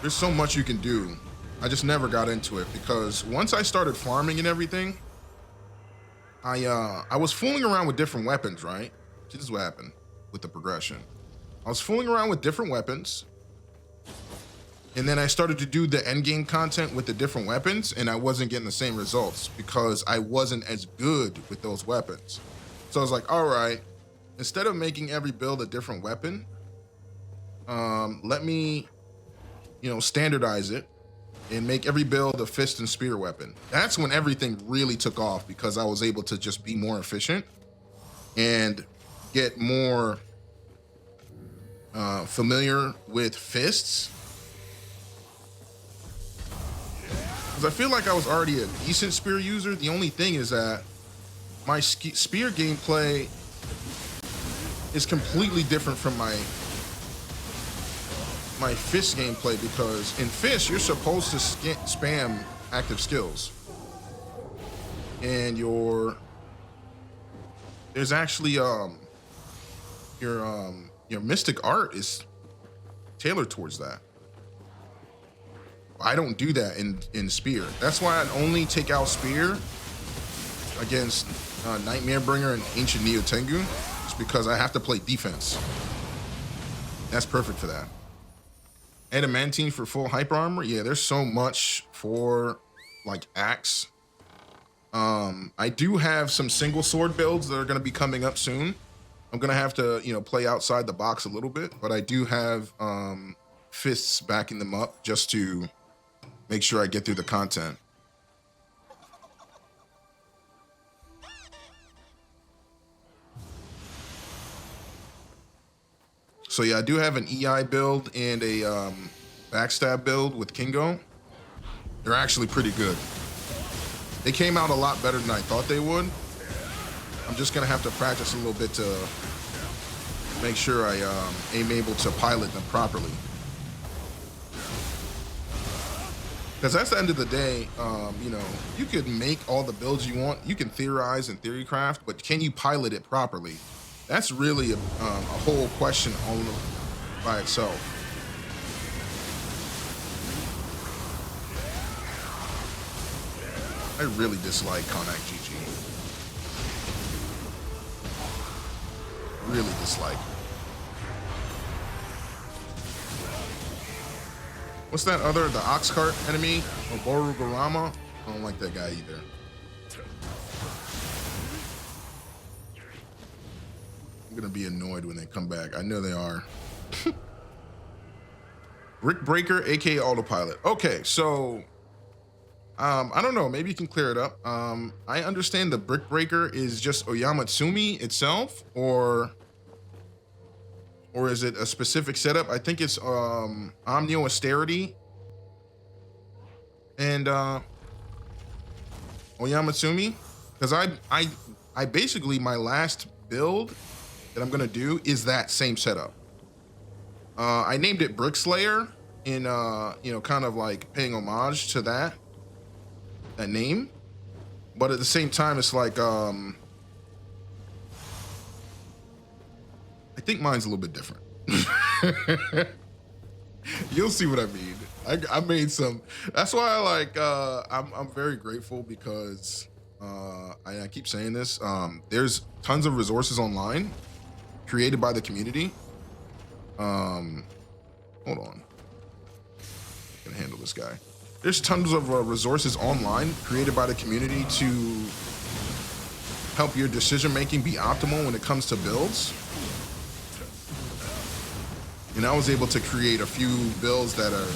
S1: There's so much you can do. I just never got into it because once I started farming and everything, I was fooling around with different weapons, right? See, this is what happened with the progression. I was fooling around with different weapons, and then I started to do the end game content with the different weapons, and I wasn't getting the same results because I wasn't as good with those weapons. So I was like, all right, instead of making every build a different weapon, let me, you know, standardize it and make every build a fist and spear weapon. That's when everything really took off because I was able to just be more efficient and get more familiar with fists. Because I feel like I was already a decent spear user. The only thing is that my spear gameplay is completely different from my fist gameplay, because in fist you're supposed to spam active skills, and there's actually your mystic art is tailored towards that. I don't do that in spear. That's why I'd only take out spear against Nightmare Bringer and Ancient Neo Tengu, just because I have to play defense. That's perfect for that. Adamantine for full hyper armor. Yeah, there's so much for like axe. I do have some single sword builds that are going to be coming up soon. I'm going to have to, you know, play outside the box a little bit, but I do have fists backing them up just to make sure I get through the content. So yeah, I do have an EI build and a backstab build with Kingo. They're actually pretty good. They came out a lot better than I thought they would. I'm just gonna have to practice a little bit to make sure I am able to pilot them properly. Because that's the end of the day, you know, you can make all the builds you want, you can theorize and theory craft, but can you pilot it properly? That's really a whole question on by itself. I really dislike Konak GG. Really dislike. What's that other, the ox cart enemy? Oborugurama? I don't like that guy either. I'm gonna be annoyed when they come back. I know they are. Brick Breaker, aka Autopilot. Okay, so I don't know, maybe you can clear it up. I understand the Brick Breaker is just Oyamatsumi itself, or is it a specific setup? I think it's Omnio Austerity and Oyamatsumi, because I basically, my last build that I'm gonna do is that same setup. I named it Brick Slayer in you know, kind of like paying homage to that name, but at the same time it's like I think mine's a little bit different. You'll see what I mean. I made some. That's why I like. I'm very grateful because I keep saying this. There's tons of resources online created by the community. Hold on. I can handle this guy. There's tons of resources online created by the community to help your decision making be optimal when it comes to builds. And I was able to create a few builds that are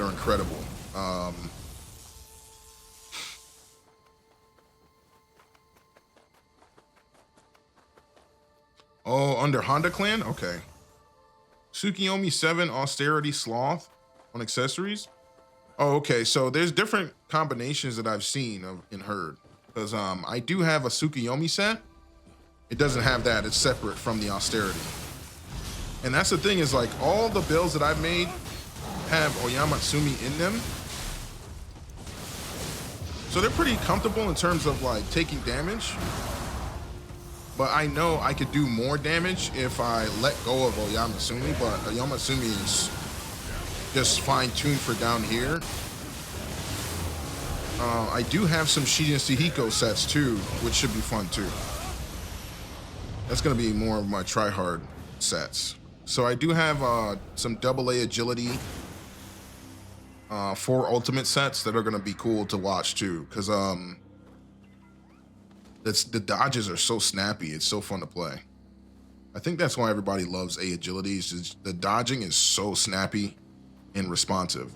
S1: incredible. Oh, under Honda Clan? Okay. Tsukiyomi 7 Austerity Sloth on accessories. Oh, okay. So there's different combinations that I've seen and heard. Because I do have a Tsukiyomi set. It doesn't have that. It's separate from the Austerity. And that's the thing, is like all the builds that I've made have Oyamatsumi in them. So they're pretty comfortable in terms of like taking damage. But I know I could do more damage if I let go of Oyamatsumi, but Oyamatsumi is just fine-tuned for down here. I do have some Shiden Sihiko sets too, which should be fun too. That's gonna be more of my try-hard sets. So I do have some AA agility 4 ultimate sets that are gonna be cool to watch too, because the dodges are so snappy. It's so fun to play. I think that's why everybody loves A agility. Is just the dodging is so snappy and responsive.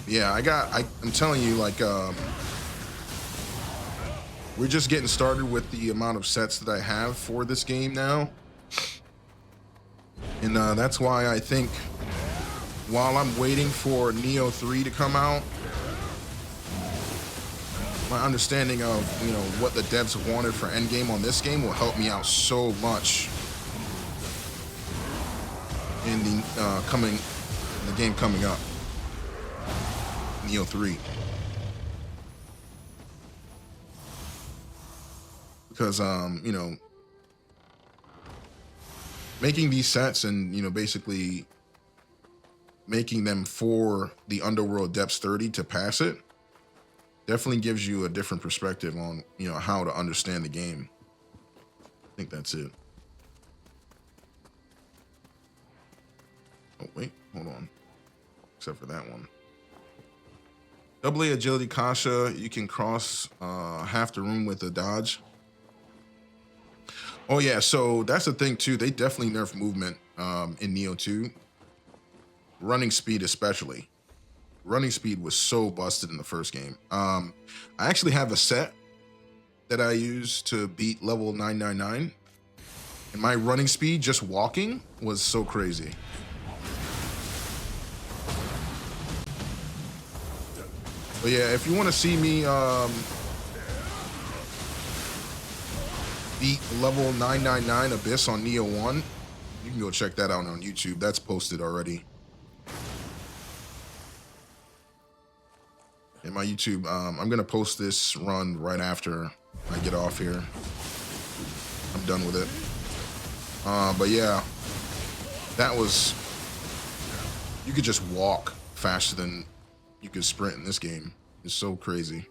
S1: Yeah, I'm telling you, like, we're just getting started with the amount of sets that I have for this game now. And that's why I think while I'm waiting for Neo 3 to come out, my understanding of, you know, what the devs wanted for Endgame on this game will help me out so much in the game coming up. Neo 3. Because you know, making these sets and, you know, basically making them for the Underworld Depths 30 to pass it definitely gives you a different perspective on, you know, how to understand the game. I think that's it. Oh wait, hold on. Except for that one. Double A agility Kasha. You can cross half the room with a dodge. Oh yeah, so that's the thing too. They definitely nerf movement in Neo 2. Running speed especially. Running speed was so busted in the first game. I actually have a set that I use to beat level 999. And my running speed just walking was so crazy. But yeah, if you want to see me beat level 999 Abyss on Neo 1, you can go check that out on YouTube. That's posted already. In my YouTube, I'm going to post this run right after I get off here. I'm done with it. But yeah, that was... You could just walk faster than you could sprint in this game. It's so crazy.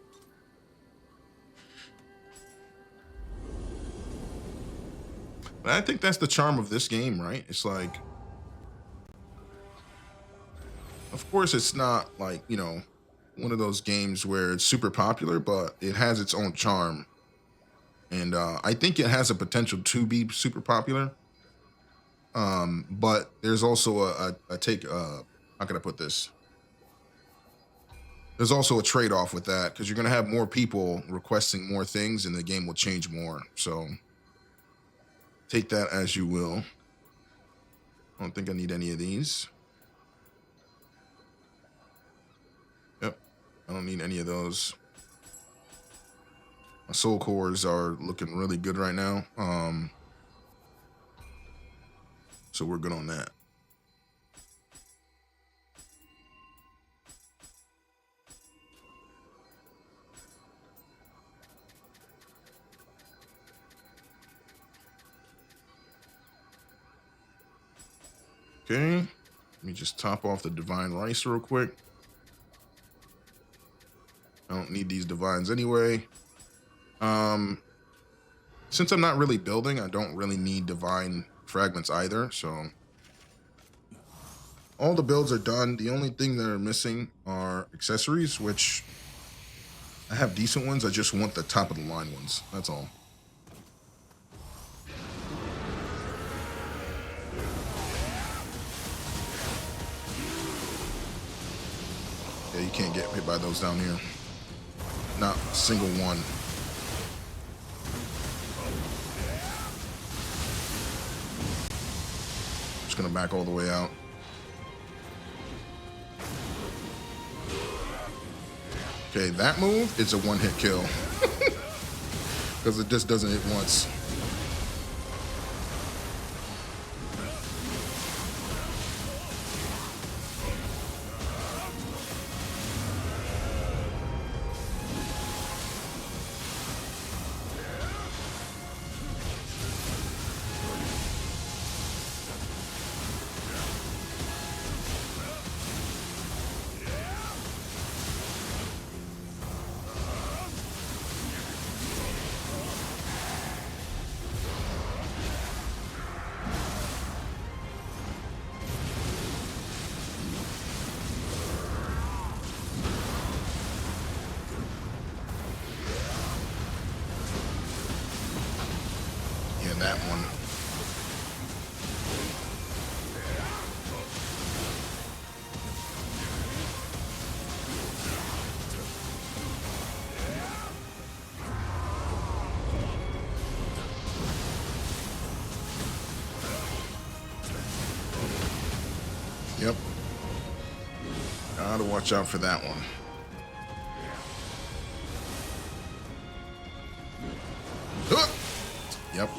S1: But I think that's the charm of this game, right? It's like... Of course, it's not like, you know, one of those games where it's super popular, but it has its own charm. And I think it has a potential to be super popular. But there's also how can I put this? There's also a trade-off with that, because you're going to have more people requesting more things and the game will change more. So take that as you will. I don't think I need any of these. Yep. I don't need any of those. My soul cores are looking really good right now. So we're good on that. Okay, let me just top off the divine rice real quick. I don't need these divines anyway. Since I'm not really building, I don't really need divine fragments either, so all the builds are done. The only thing that are missing are accessories, which I have decent ones. I just want the top of the line ones. That's all. Yeah, you can't get hit by those down here. Not a single one. Just gonna back all the way out. Okay, that move is a one-hit kill. Because it just doesn't hit once. That one. Yep. Gotta watch out for that one. Yep.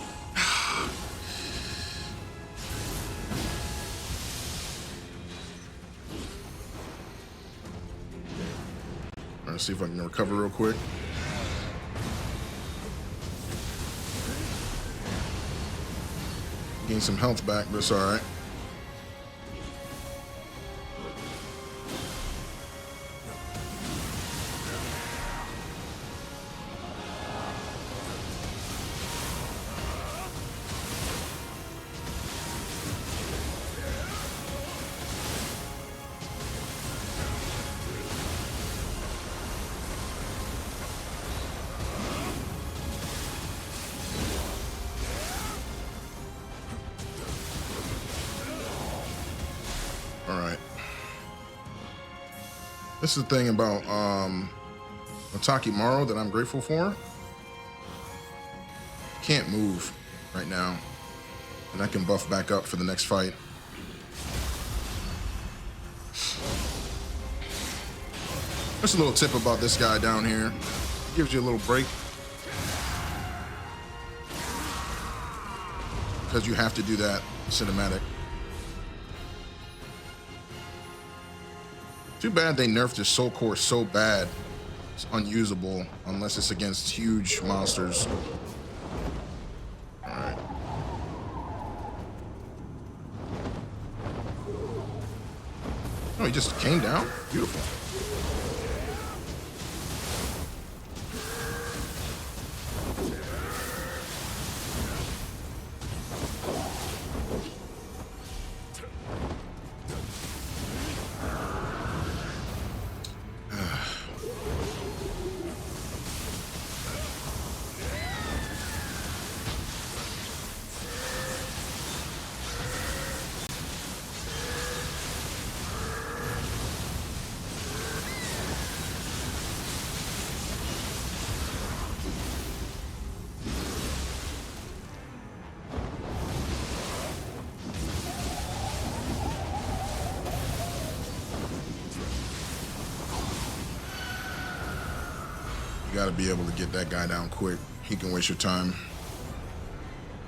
S1: Let's see if I can recover real quick. Gain some health back, but it's all right. This is the thing about Otakimaru that I'm grateful for. Can't move right now, and I can buff back up for the next fight. Just a little tip about this guy down here. Gives you a little break. Because you have to do that cinematic. Too bad they nerfed his soul core so bad. It's unusable unless it's against huge monsters. Alright. Oh, he just came down? Beautiful. You gotta be able to get that guy down quick. He can waste your time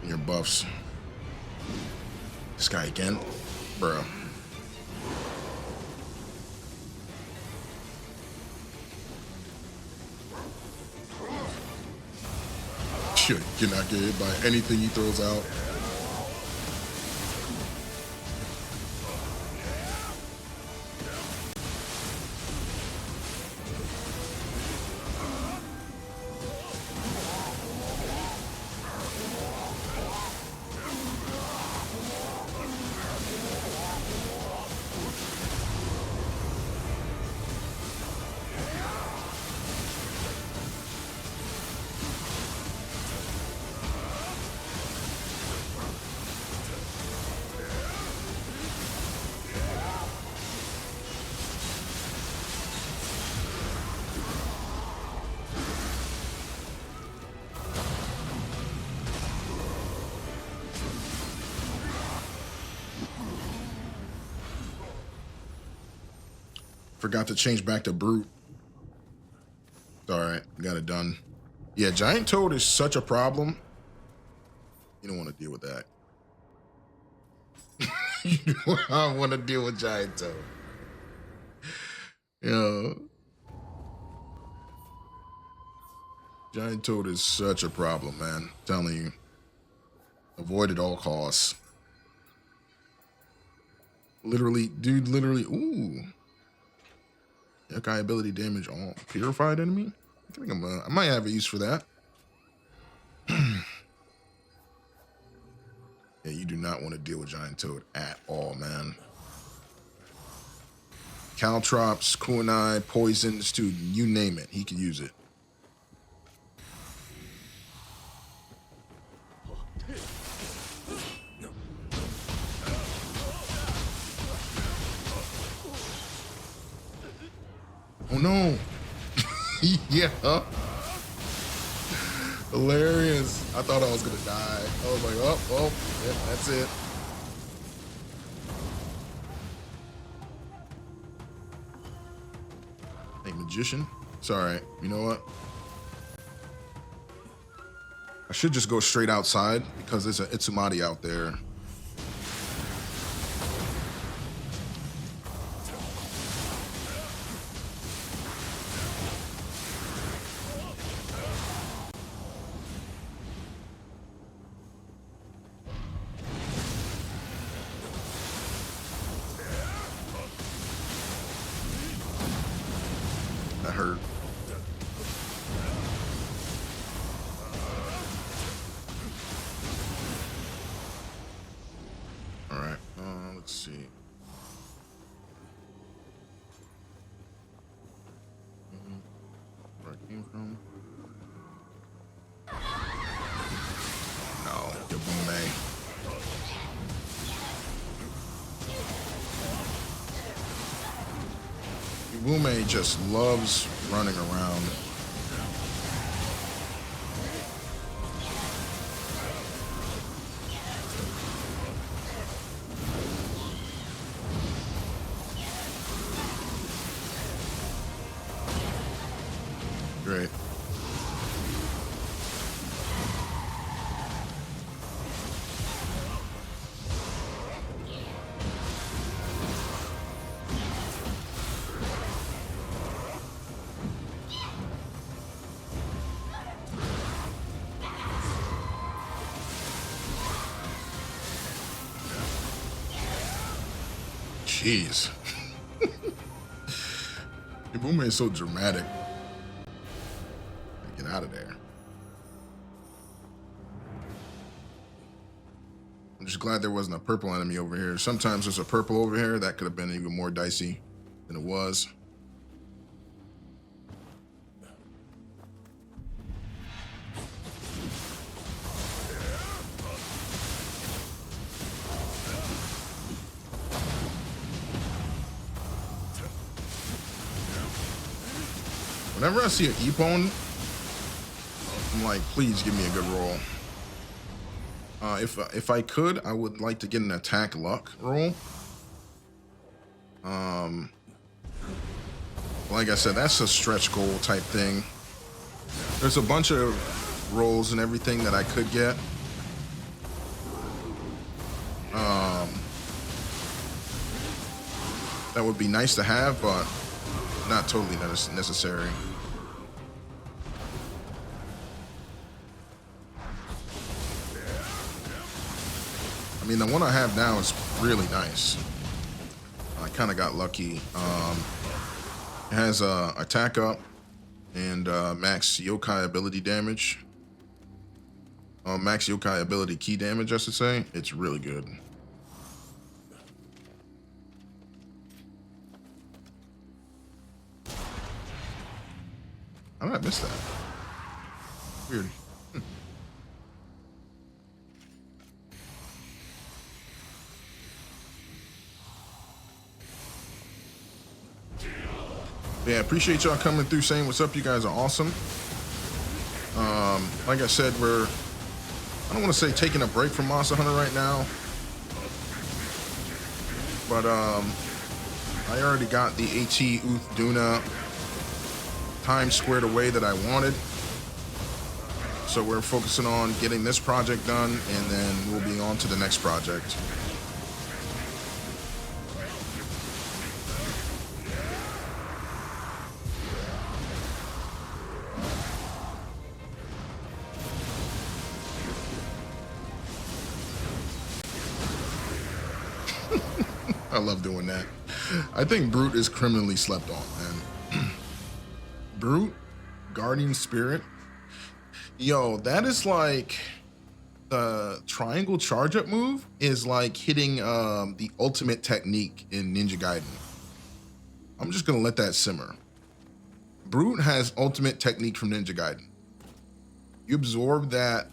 S1: and your buffs. This guy again? Bro. Shit, you cannot get hit by anything he throws out. Forgot to change back to brute. All right, got it done. Yeah, giant toad is such a problem. You don't want to deal with that. You don't want to deal with giant toad. You know, giant toad is such a problem, man. I'm telling you, avoid at all costs. Literally, dude, literally, ooh. Yokai ability damage all purified enemy. I think I might have a use for that. Yeah, you do not want to deal with giant toad at all, man. Caltrops, kunai, poisons, dude, you name it, he can use it. Oh no. Yeah. Hilarious. I thought I was gonna die. I was like, oh, well, yeah, that's it. Hey, magician. It's all right. You know what? I should just go straight outside because there's an Itsumati out there. That hurt. All right, let's see. Where I came from? No, Yabume. Ibume just loves running around. Great. Jeez. Ibume is so dramatic. Get out of there. I'm just glad there wasn't a purple enemy over here. Sometimes there's a purple over here. That could have been even more dicey than it was. Whenever I see an Ippon, I'm like, please give me a good roll. If I could, I would like to get an attack luck roll. Like I said, that's a stretch goal type thing. There's a bunch of rolls and everything that I could get. That would be nice to have, but not totally necessary. I mean, the one I have now is really nice. I kind of got lucky. It has attack up and max yokai ability damage. Max yokai ability key damage, I should say. It's really good. How did I miss that? Weird. Yeah, appreciate y'all coming through saying what's up. You guys are awesome. Like I said, I don't want to say taking a break from Monster Hunter right now, but I already got the AT Uth Duna time squared away that I wanted. So we're focusing on getting this project done, and then we'll be on to the next project. I love doing that. I think Brute is criminally slept on, man. Brute, Guardian Spirit. Yo, that is like the triangle charge up move is like hitting the ultimate technique in Ninja Gaiden. I'm just gonna let that simmer. Brute has ultimate technique from Ninja Gaiden. You absorb that,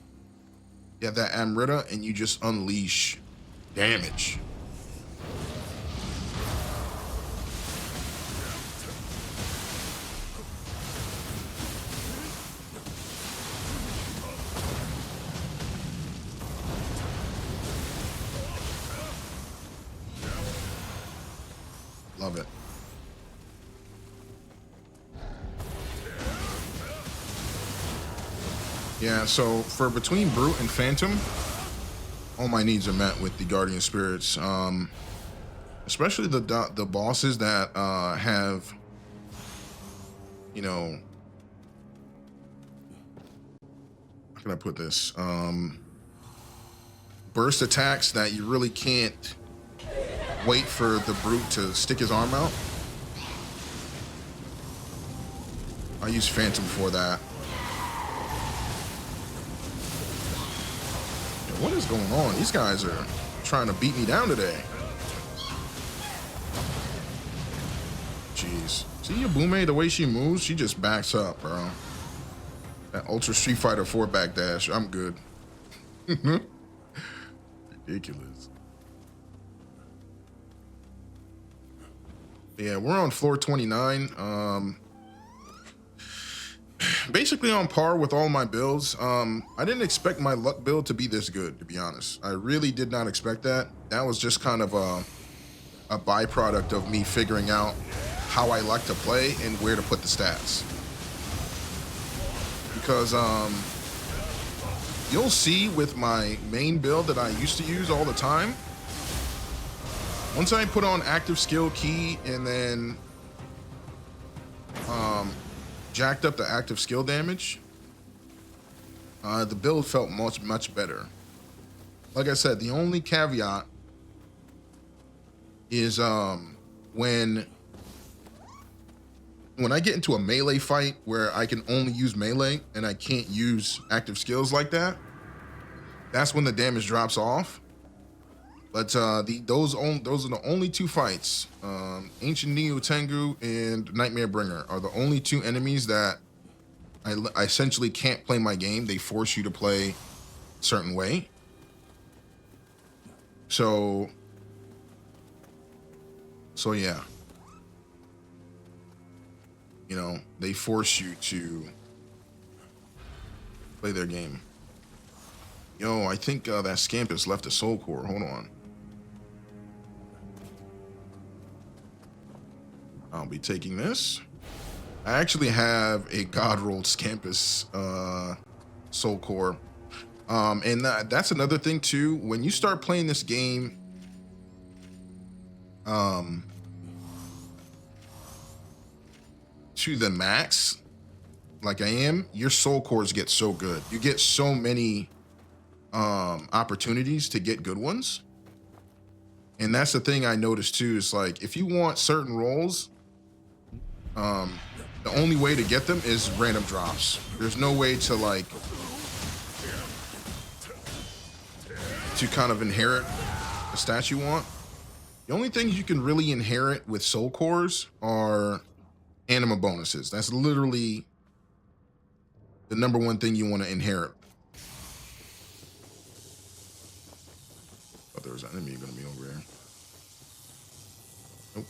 S1: that Amrita, and you just unleash damage. Love it. Yeah, so for between Brute and Phantom, all my needs are met with the Guardian Spirits. Especially the bosses that have, you know, how can I put this? Burst attacks that you really can't wait for the Brute to stick his arm out. I use Phantom for that. What is going on? These guys are trying to beat me down today. Jeez. See Ibume, the way she moves, she just backs up, bro. That Ultra Street Fighter 4 backdash, I'm good. Ridiculous. Yeah, we're on floor 29. Basically on par with all my builds. I didn't expect my luck build to be this good, to be honest. I really did not expect that. That was just kind of a byproduct of me figuring out how I like to play and where to put the stats. Because you'll see with my main build that I used to use all the time, once I put on active skill key and then jacked up the active skill damage, the build felt much better. Like I said, the only caveat is when I get into a melee fight where I can only use melee and I can't use active skills like that, that's when the damage drops off. But those are the only two fights. Ancient Neo Tengu and Nightmare Bringer are the only two enemies that I essentially can't play my game. They force you to play a certain way. So yeah. You know, they force you to play their game. Yo, I think that Scampus left a soul core. Hold on. I'll be taking this. I actually have a God rolled Scampus soul core. And that's another thing too. When you start playing this game, to the max, like I am, your soul cores get so good. You get so many opportunities to get good ones. And that's the thing I noticed too, is like, if you want certain roles, the only way to get them is random drops. There's no way to like, to kind of inherit the stats you want. The only things you can really inherit with soul cores are anima bonuses. That's literally the number one thing you want to inherit. Oh, there's an enemy gonna be over here. Nope.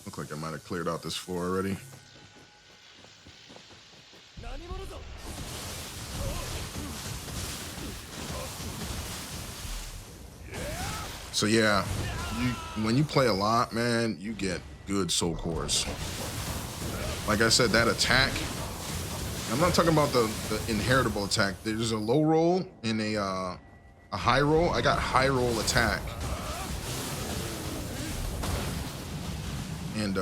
S1: Look like I might have cleared out this floor already. So yeah, when you play a lot, man, you get good soul cores. Like I said, that attack, I'm not talking about the inheritable attack. There's a low roll and a high roll. I got high roll attack. And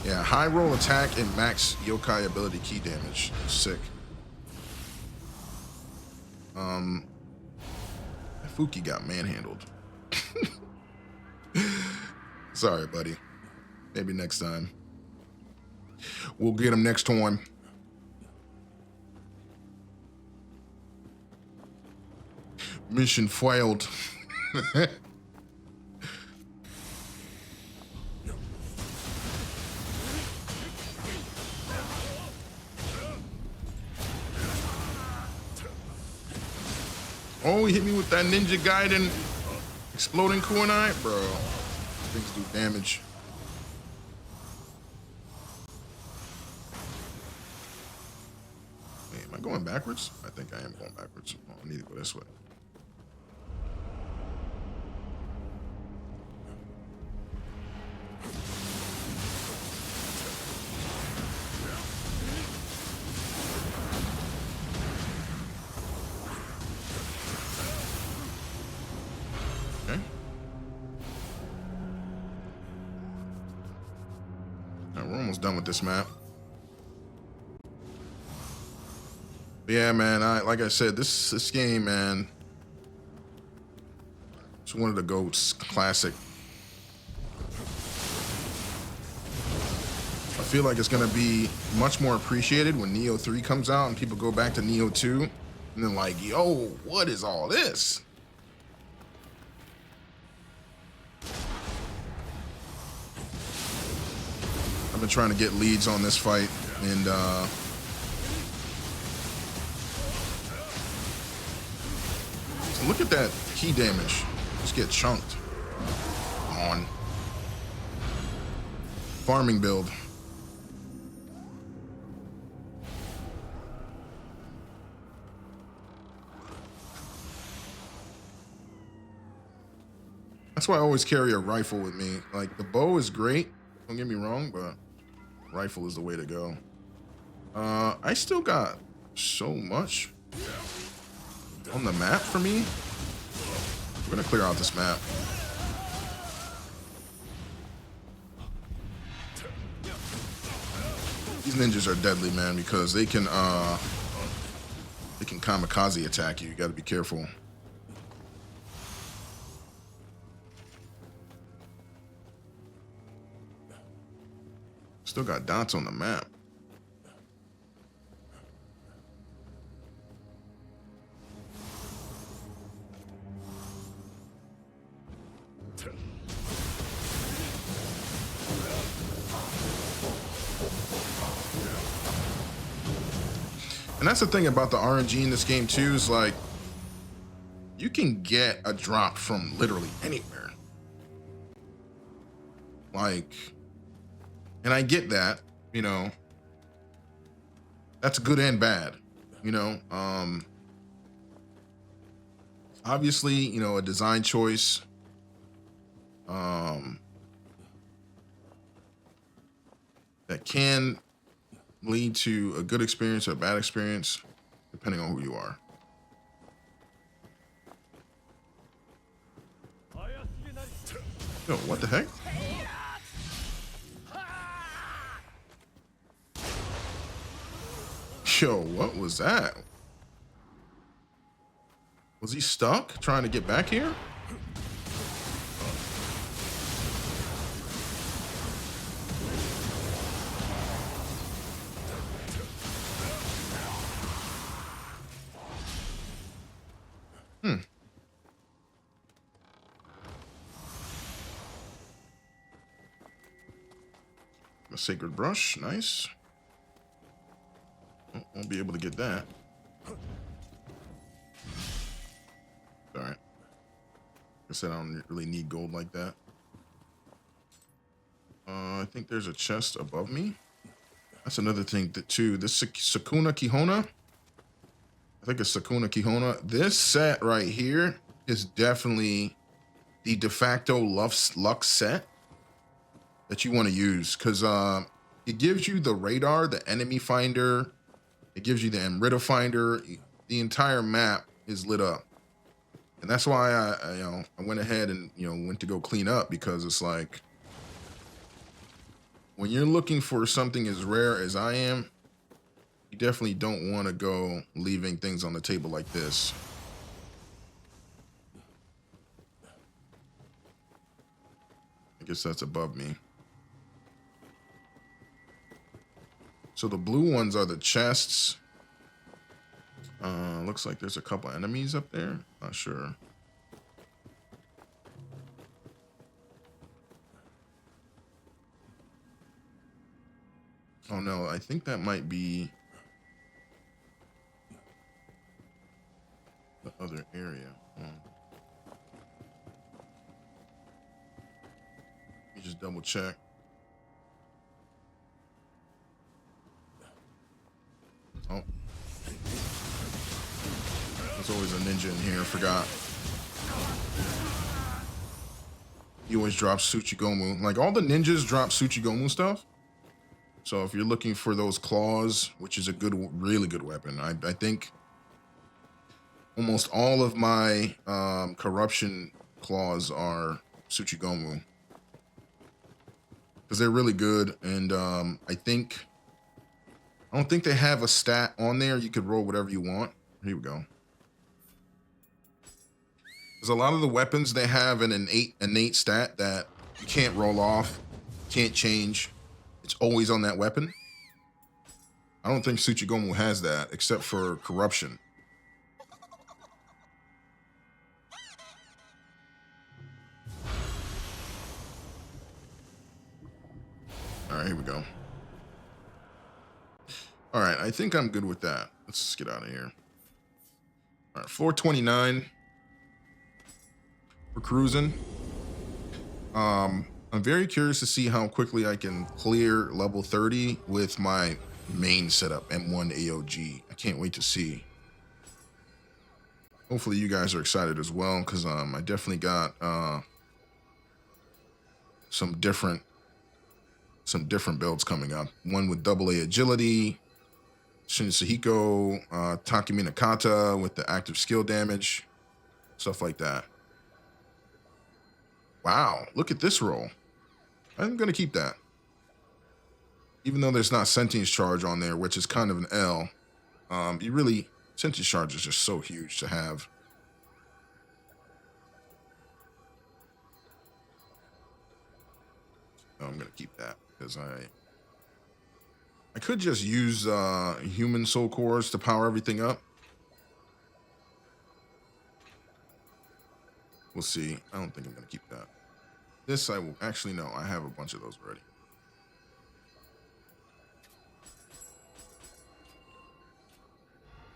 S1: yeah, high roll attack and max yokai ability key damage. Sick. Fuki got manhandled. Sorry, buddy. Maybe next time. We'll get him next time. Mission failed. Oh, he hit me with that Ninja Gaiden exploding kunai, bro. Things do damage. Wait, am I going backwards? I think I am going backwards. Oh, I need to go this way. Done with this map. But yeah, man, like I said, this game, man, it's one of the GOATs, classic. I feel like it's gonna be much more appreciated when Neo 3 comes out and people go back to Neo 2 and then like, yo, what is all this? I've been trying to get leads on this fight, and Look at that key damage. Just get chunked. Come on. Farming build. That's why I always carry a rifle with me. Like, the bow is great, don't get me wrong, but rifle is the way to go. I still got so much on the map for me. We're gonna clear out this map. These ninjas are deadly, man, because they can kamikaze attack you. You gotta be careful. Still got dots on the map. And that's the thing about the RNG in this game too, is like, you can get a drop from literally anywhere. Like, and I get that, you know, that's good and bad, you know. Obviously, you know, a design choice. That can lead to a good experience or a bad experience, depending on who you are. Yo, what the heck? Yo, what was that? Was he stuck trying to get back here? A sacred brush, nice. Oh, won't be able to get that. All right. Like I said, I don't really need gold like that. I think there's a chest above me. That's another thing too. This Sukunahikona. I think it's Sukunahikona. This set right here is definitely the de facto luck set that you want to use, because it gives you the radar, the enemy finder, it gives you the Emrita finder. The entire map is lit up, and that's why I went ahead and went to go clean up, because it's like, when you're looking for something as rare as I am, you definitely don't want to go leaving things on the table like this. I guess that's above me. So the blue ones are the chests. Looks like there's a couple enemies up there. Not sure. Oh no, I think that might be the other area. Let me just double check. Oh. There's always a ninja in here, I forgot. He always drops Tsuchigomu. Like, all the ninjas drop Tsuchigomu stuff. So if you're looking for those claws, which is a good, really good weapon, I think almost all of my corruption claws are Tsuchigomu, because they're really good. And I don't think they have a stat on there. You could roll whatever you want. Here we go. There's a lot of the weapons, they have an innate stat that you can't roll off, can't change. It's always on that weapon. I don't think Tsuchigomu has that, except for corruption. All right, here we go. All right, I think I'm good with that. Let's get out of here. All right, 429. We're cruising. I'm very curious to see how quickly I can clear level 30 with my main setup, M1 AOG. I can't wait to see. Hopefully you guys are excited as well, because I definitely got some different builds coming up. One with AA agility, Sukunahikona, Takumi Nakata with the active skill damage, stuff like that. Wow, look at this roll. I'm gonna keep that. Even though there's not sentience charge on there, which is kind of an L. Sentience charge is just so huge to have. So I'm gonna keep that because I could just use human soul cores to power everything up. We'll see. I don't think I'm gonna keep that. This I will actually no, I have a bunch of those already.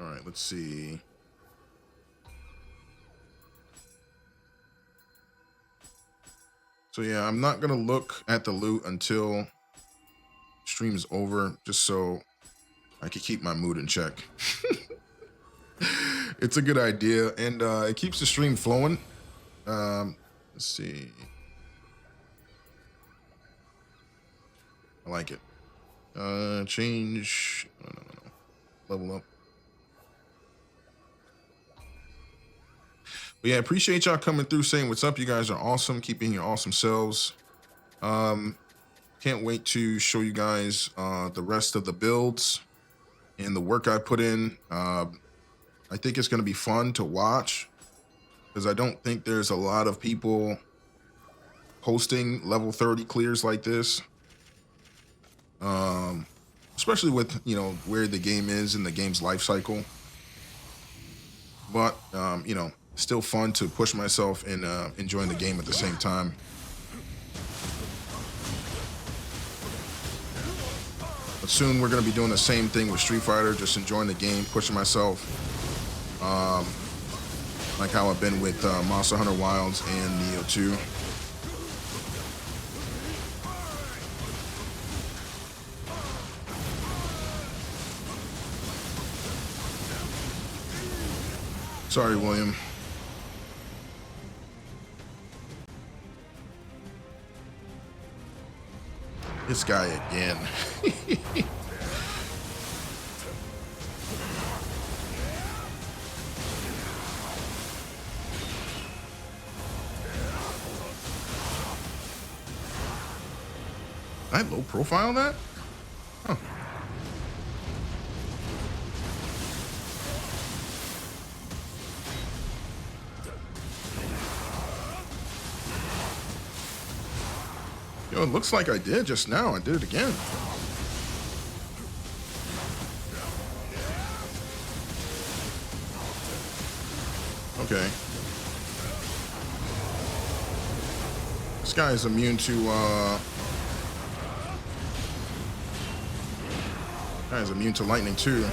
S1: All right, let's see. So yeah, I'm not gonna look at the loot until stream's over, just so I can keep my mood in check. It's a good idea, and it keeps the stream flowing. Let's see. I like it. Change. No. Level up. But yeah, appreciate y'all coming through, saying what's up. You guys are awesome. Keep being your awesome selves. Can't wait to show you guys the rest of the builds and the work I put in. I think it's going to be fun to watch because I don't think there's a lot of people posting level 30 clears like this. Especially with, you know, where the game is in the game's life cycle. But, you know, still fun to push myself and enjoying the game at the same time. But soon we're going to be doing the same thing with Street Fighter, just enjoying the game, pushing myself. Like how I've been with Monster Hunter Wilds and Neo 2. Sorry, William. This guy again. I low profile that? Huh. Yo, it looks like I did just now. I did it again. Okay. This guy is immune to lightning too.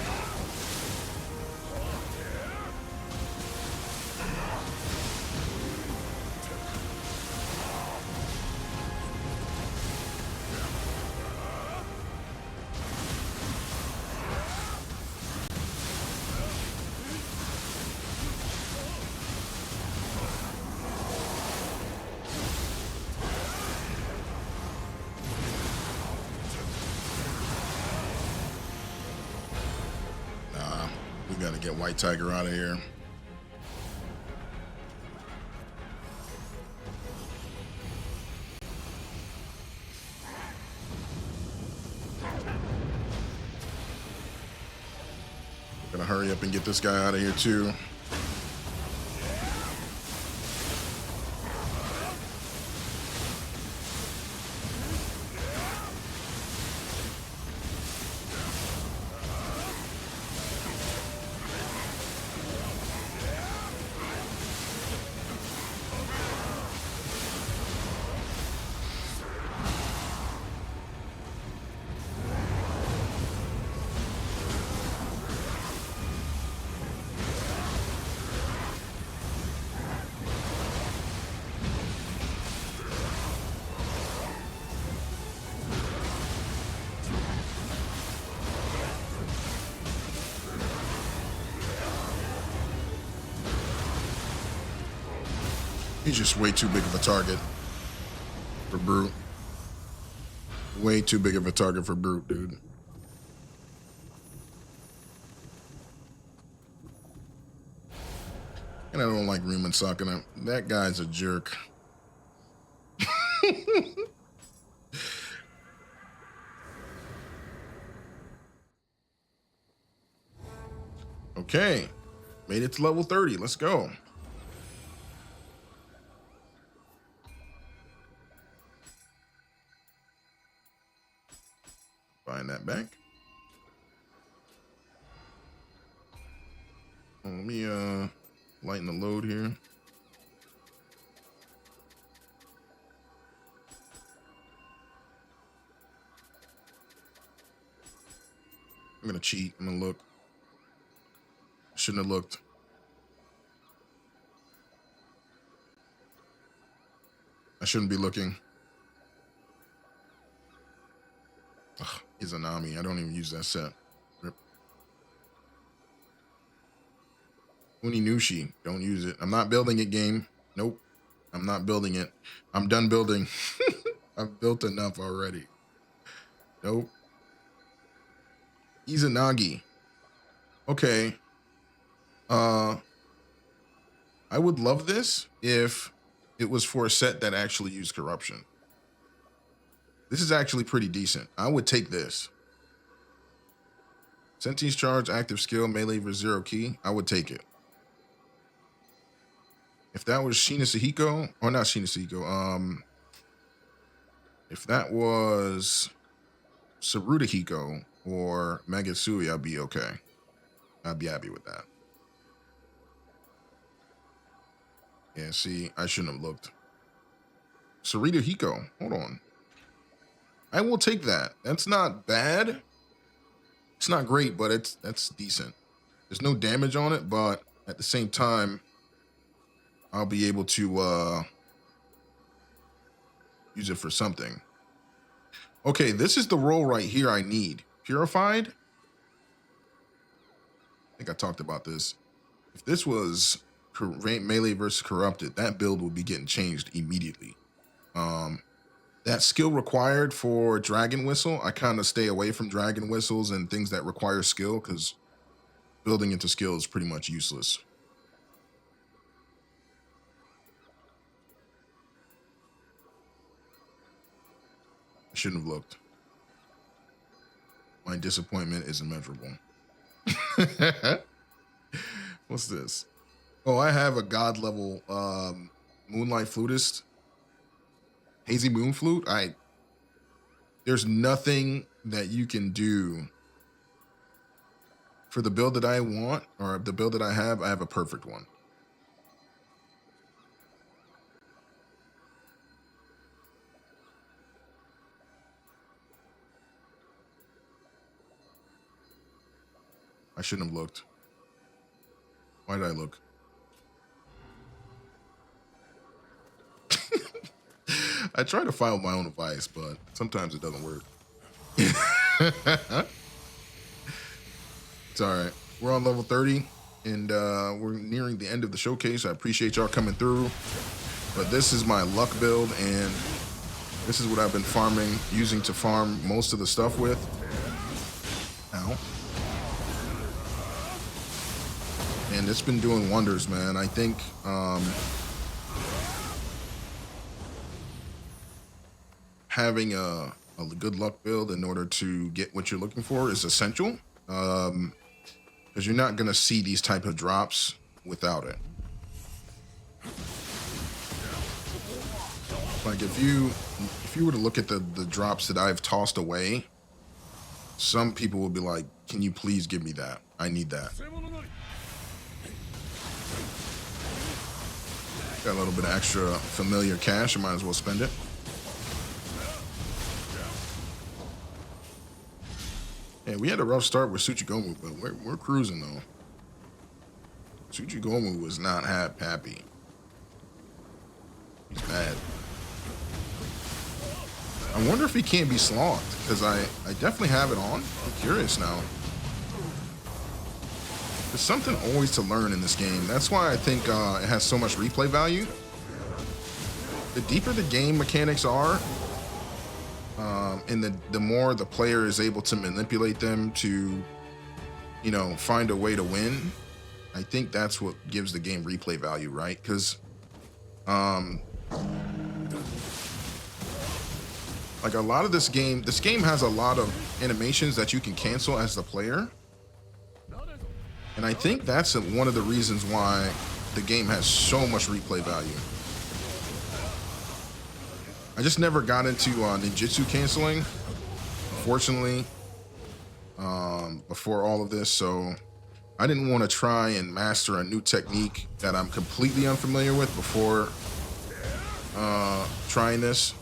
S1: Gotta get White Tiger out of here. Gonna hurry up and get this guy out of here too. He's just way too big of a target for Brute. Way too big of a target for Brute, dude. And I don't like Riemann Sakuna. That guy's a jerk. Okay. Made it to level 30. Let's go. Buying that back. Oh, let me lighten the load here. I'm gonna cheat. I'm gonna look. Shouldn't have looked. I shouldn't be looking. Ugh, Izanami. I don't even use that set. Rip. Uninushi. Don't use it. I'm not building it, game. Nope. I'm not building it. I'm done building. I've built enough already. Nope. Izanagi. Okay. I would love this if it was for a set that actually used corruption. This is actually pretty decent. I would take this. Sentience charge, active skill, melee for 0 key. I would take it. If that was Shina Sahiko, or not Shina Sahiko, if that was Saruta Hiko or Megatsui, I'd be okay. I'd be happy with that. Yeah, see, I shouldn't have looked. Sarita Hiko, hold on. I will take that. That's not bad. It's not great, but that's decent. There's no damage on it, but at the same time, I'll be able to use it for something. Okay, this is the role right here I need. Purified? I think I talked about this. If this was melee versus corrupted, that build would be getting changed immediately. That skill required for Dragon Whistle, I kind of stay away from Dragon Whistles and things that require skill because building into skill is pretty much useless. I shouldn't have looked. My disappointment is immeasurable. What's this? Oh, I have a god level Moonlight Flutist. Hazy Moon Flute. There's nothing that you can do for the build that I want, or the build that I have a perfect one. I shouldn't have looked. Why did I look? I try to follow my own advice, but sometimes it doesn't work. It's all right. We're on level 30, and we're nearing the end of the showcase. I appreciate y'all coming through, but this is my luck build, and this is what I've been farming, using to farm most of the stuff with. Ow. And it's been doing wonders, man. I think having a good luck build in order to get what you're looking for is essential, because you're not going to see these type of drops without it. Like if you were to look at the drops that I've tossed away, some people will be like, can you please give me that? I need that. Got a little bit of extra familiar cash, I might as well spend it. Yeah, we had a rough start with Tsuchigomu, but we're cruising though. Tsuchigomu was not happy. He's mad. I wonder if he can't be slogged, because I definitely have it on. I'm curious now. There's something always to learn in this game. That's why I think it has so much replay value. the deeper the game mechanics are, and the more the player is able to manipulate them to, you know, find a way to win, I think that's what gives the game replay value, right? Because, like a lot of this game has a lot of animations that you can cancel as the player. And I think that's one of the reasons why the game has so much replay value. I just never got into ninjutsu canceling, unfortunately, before all of this. So I didn't want to try and master a new technique that I'm completely unfamiliar with before trying this.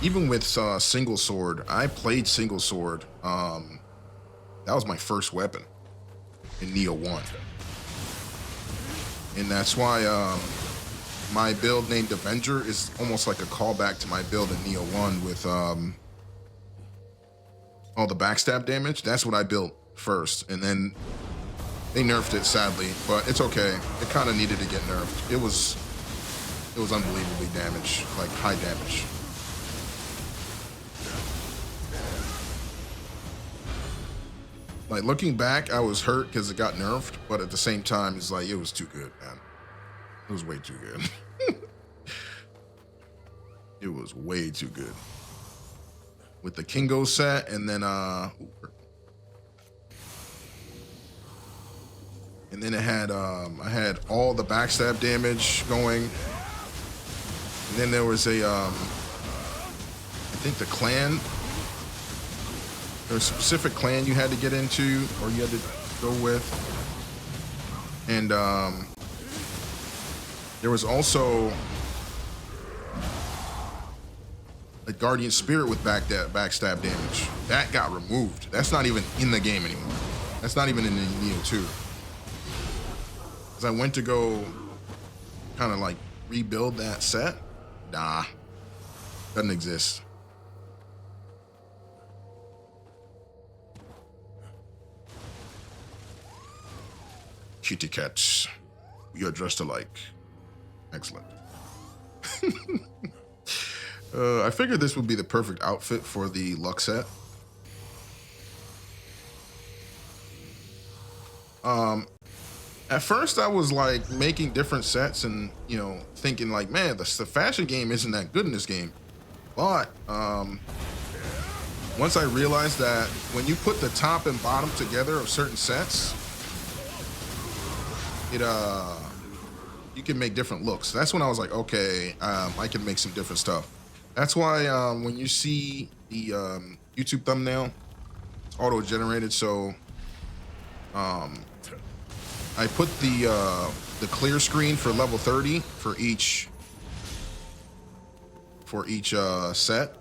S1: Even with single sword, I played single sword. That was my first weapon in Neo 1. And that's why my build named Avenger is almost like a callback to my build in Neo 1 with all the backstab damage. That's what I built first. And then they nerfed it, sadly, but it's okay. It kind of needed to get nerfed. It was unbelievably damaged, like high damage. Like looking back, I was hurt because it got nerfed, but at the same time, it's like it was too good, man. It was way too good. It was way too good. With the Kingo set, and then it had I had all the backstab damage going, and then there was a I think the clan. There's a specific clan you had to get into, or you had to go with, and there was also a guardian spirit with backstab damage that got removed. That's not even in the game anymore. That's not even in Neo 2. Because I went to go kind of like rebuild that set. Nah, doesn't exist. Kitty cats, you're dressed alike. Excellent. I figured this would be the perfect outfit for the luck set. At first I was like making different sets and, you know, thinking like, man, the fashion game isn't that good in this game. But once I realized that when you put the top and bottom together of certain sets, you can make different looks. That's when I was like, okay, I can make some different stuff. That's why when you see the YouTube thumbnail, it's auto-generated. So I put the clear screen for level 30 for each set.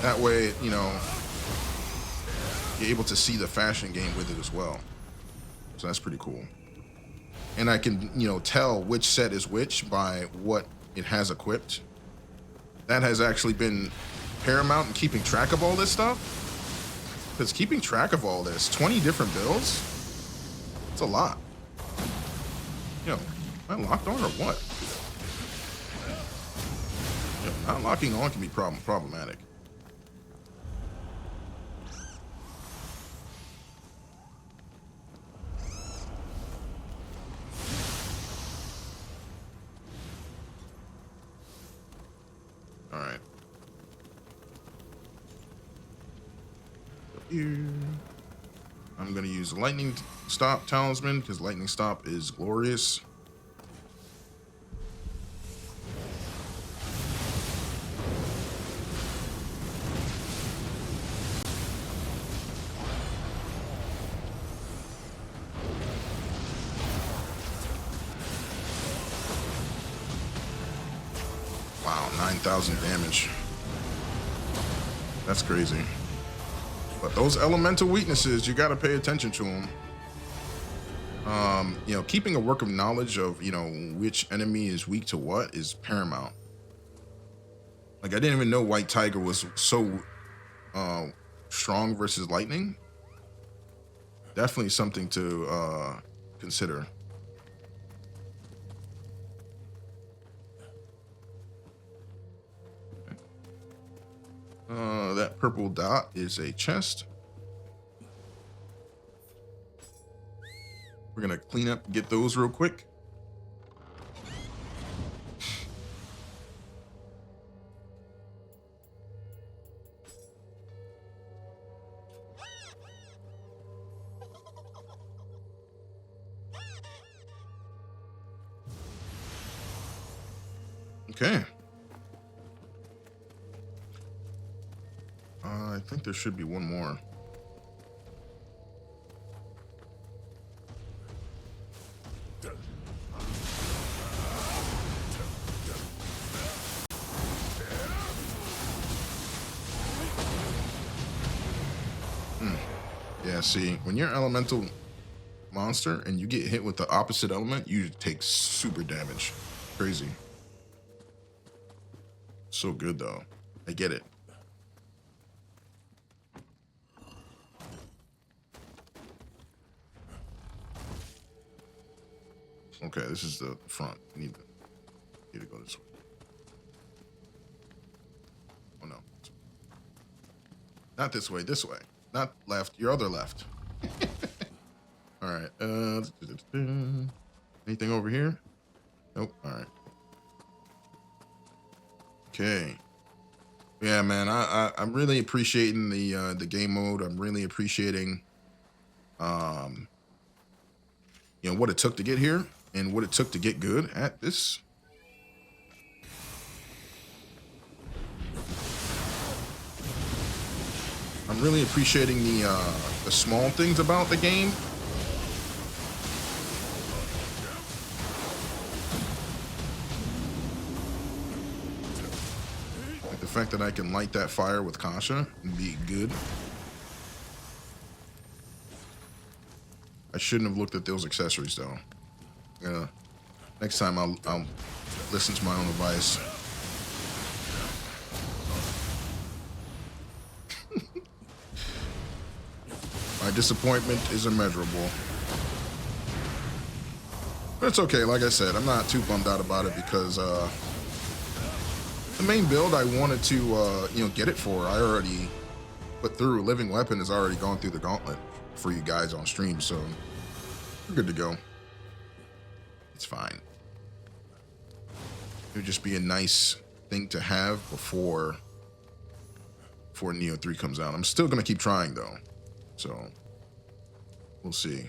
S1: That way, you know, you're able to see the fashion game with it as well. So that's pretty cool. And I can, you know, tell which set is which by what it has equipped. That has actually been paramount in keeping track of all this stuff. Because keeping track of all this, 20 different builds, it's a lot. Yo, am I locked on or what? Yo, not locking on can be problematic. All right. Here. I'm gonna use lightning stop talisman because lightning stop is glorious. Wow, 9,000 damage. That's crazy. But those elemental weaknesses, you got to pay attention to them. You know, keeping a work of knowledge of, you know, which enemy is weak to what is paramount. Like, I didn't even know White Tiger was so strong versus lightning. Definitely something to consider. That purple dot is a chest. We're gonna clean up and get those real quick. Okay. I think there should be one more. Yeah, see, when you're elemental monster and you get hit with the opposite element, you take super damage. Crazy. So good though. I get it. Okay, this is the front. I need to go this way. Oh no. Not this way, this way. Not left, your other left. All right. Anything over here? Nope. All right. Okay. Yeah, man. I'm really appreciating the game mode. I'm really appreciating, you know, what it took to get here and what it took to get good at this. I'm really appreciating the small things about the game. Like the fact that I can light that fire with Kasha and be good. I shouldn't have looked at those accessories though. Yeah. Next time I'll listen to my own advice. My disappointment is immeasurable. But it's okay, like I said, I'm not too bummed out about it because the main build I wanted to you know, get it for, I already put through. Living Weapon has already gone through the gauntlet for you guys on stream, so we're good to go. It's fine. It would just be a nice thing to have before Neo 3 comes out. I'm still gonna keep trying though. So we'll see.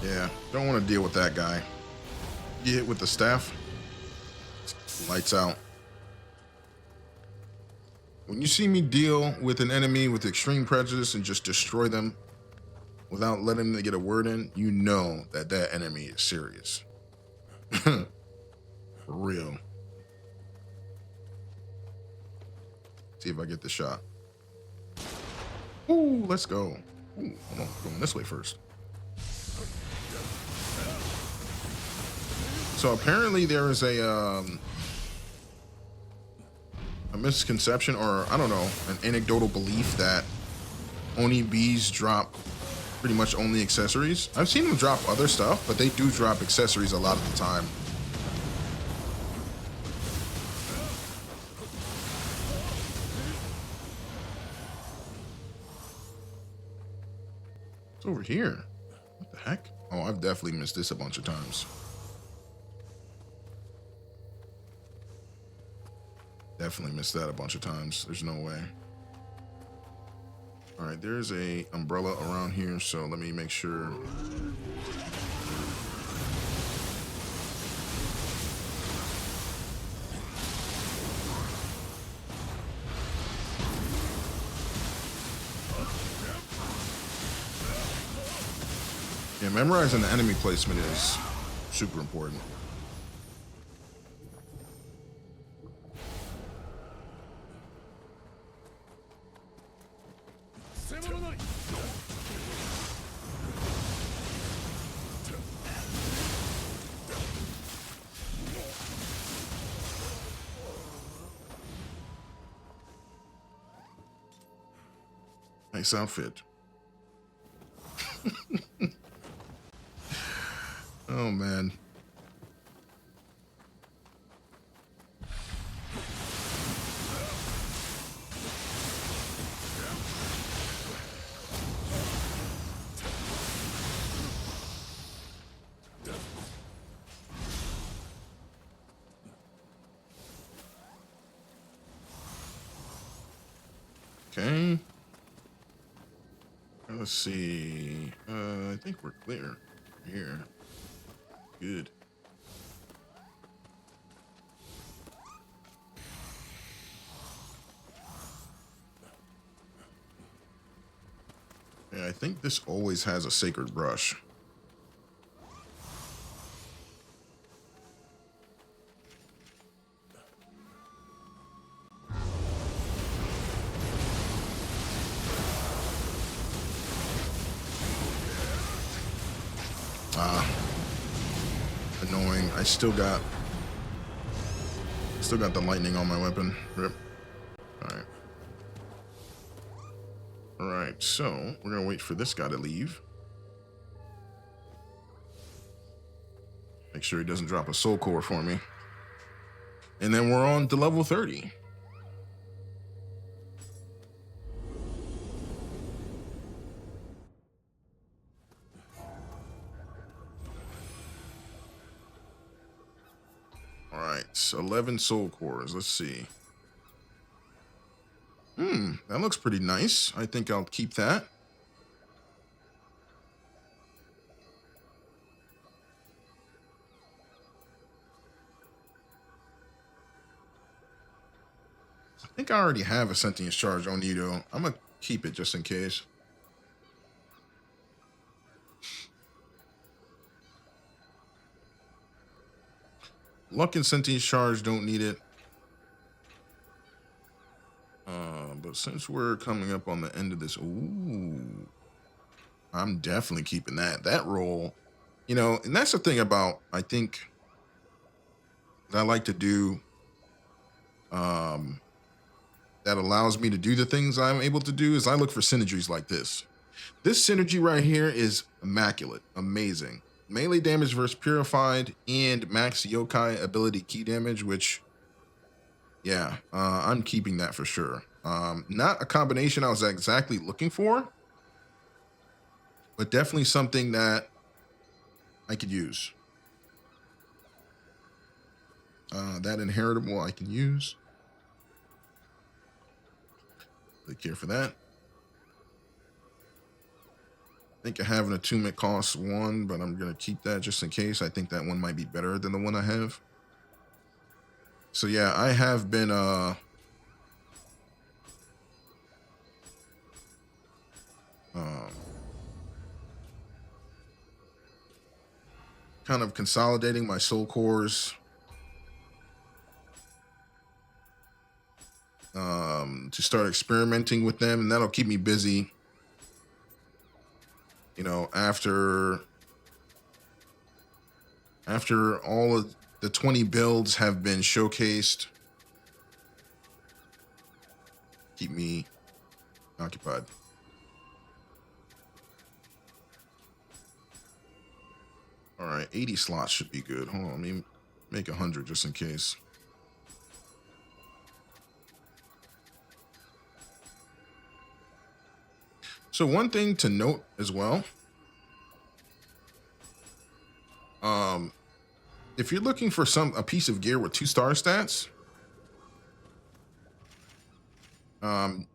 S1: Yeah, don't want to deal with that guy. Get hit with the staff. Lights out. When you see me deal with an enemy with extreme prejudice and just destroy them without letting them get a word in, you know that that enemy is serious. For real. See if I get the shot. Ooh, let's go. Ooh, hold on, going this way first. So apparently there is a misconception, or I don't know, an anecdotal belief that Oni bees drop pretty much only accessories. I've seen them drop other stuff, but they do drop accessories a lot of the time. It's over here. What the heck? Oh, I've definitely missed this a bunch of times. Definitely missed that a bunch of times. There's no way. All right, there's a umbrella around here, so let me make sure. Yeah, memorizing the enemy placement is super important. Nice outfit. Oh man. Okay. Let's see. I think we're clear here. Good. Yeah, I think this always has a sacred brush. Annoying. I still got the lightning on my weapon. Rip. Alright. Alright, so we're gonna wait for this guy to leave. Make sure he doesn't drop a soul core for me. And then we're on to level 30. Alright, so 11 soul cores. Let's see. That looks pretty nice. I think I'll keep that. I think I already have a sentience charge on Nito. I'm gonna keep it just in case. Luck and sentience charge, don't need it. But since we're coming up on the end of this, ooh, I'm definitely keeping that. That roll, you know, and that's the thing about, I think, that I like to do, that allows me to do the things I'm able to do, is I look for synergies like this. This synergy right here is immaculate, amazing. Melee damage versus purified and max yokai ability key damage, which, yeah, I'm keeping that for sure. Not a combination I was exactly looking for, but definitely something that I could use. That inheritable I can use. Really care for that. I think I have an attunement cost 1, but I'm going to keep that just in case. I think that one might be better than the one I have. So yeah, I have been kind of consolidating my soul cores to start experimenting with them, and that'll keep me busy, you know, after all of the 20 builds have been showcased. Keep me occupied. All right, 80 slots should be good. Hold on, let me make 100 just in case. So one thing to note as well, if you're looking for a piece of gear with 2-star stats,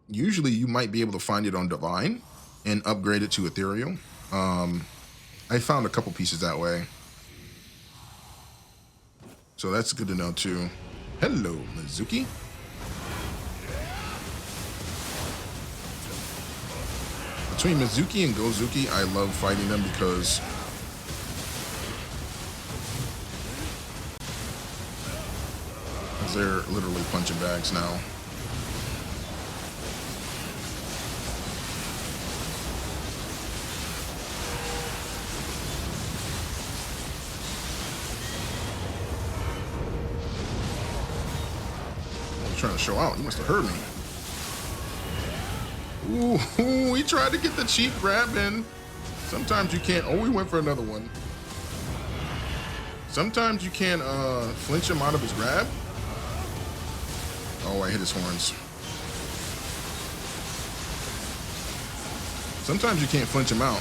S1: usually you might be able to find it on Divine and upgrade it to Ethereal. I found a couple pieces that way, so that's good to know too. Hello, Mizuki. Between Mizuki and Gozuki, I love fighting them because they're literally punching bags now. I'm trying to show out. You must have heard me. Ooh, he tried to get the cheap grab in. Sometimes you can't. Oh, we went for another one. Sometimes you can't flinch him out of his grab. Oh, I hit his horns. Sometimes you can't flinch him out.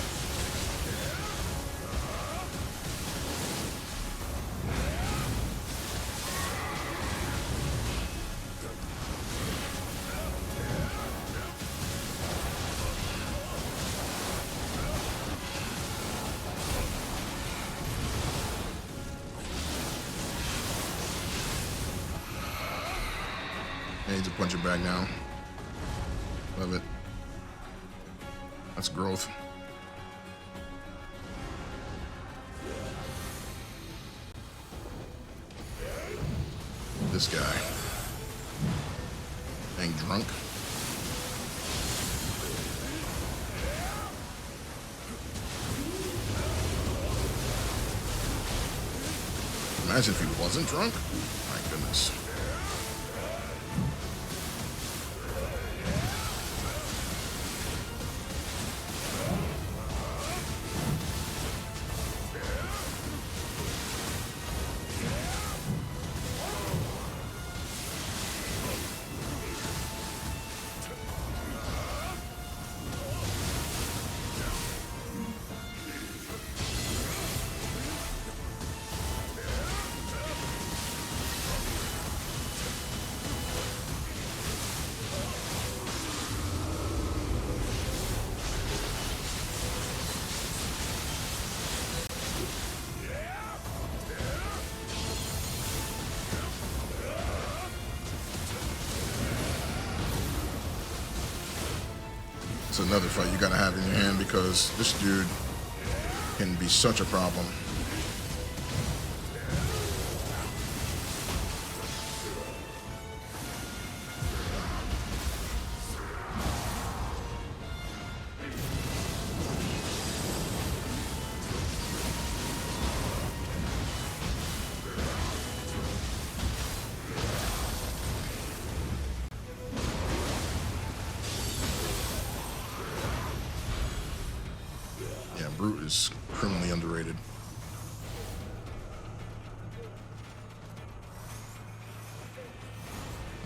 S1: I need to punch it back now. Love it. That's growth. This guy. Dang drunk. Imagine if he wasn't drunk. My goodness. It's another fight you gotta have in your hand because this dude can be such a problem. Brute is criminally underrated.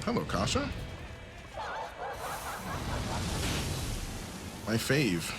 S1: Hello, Kasha. My fave.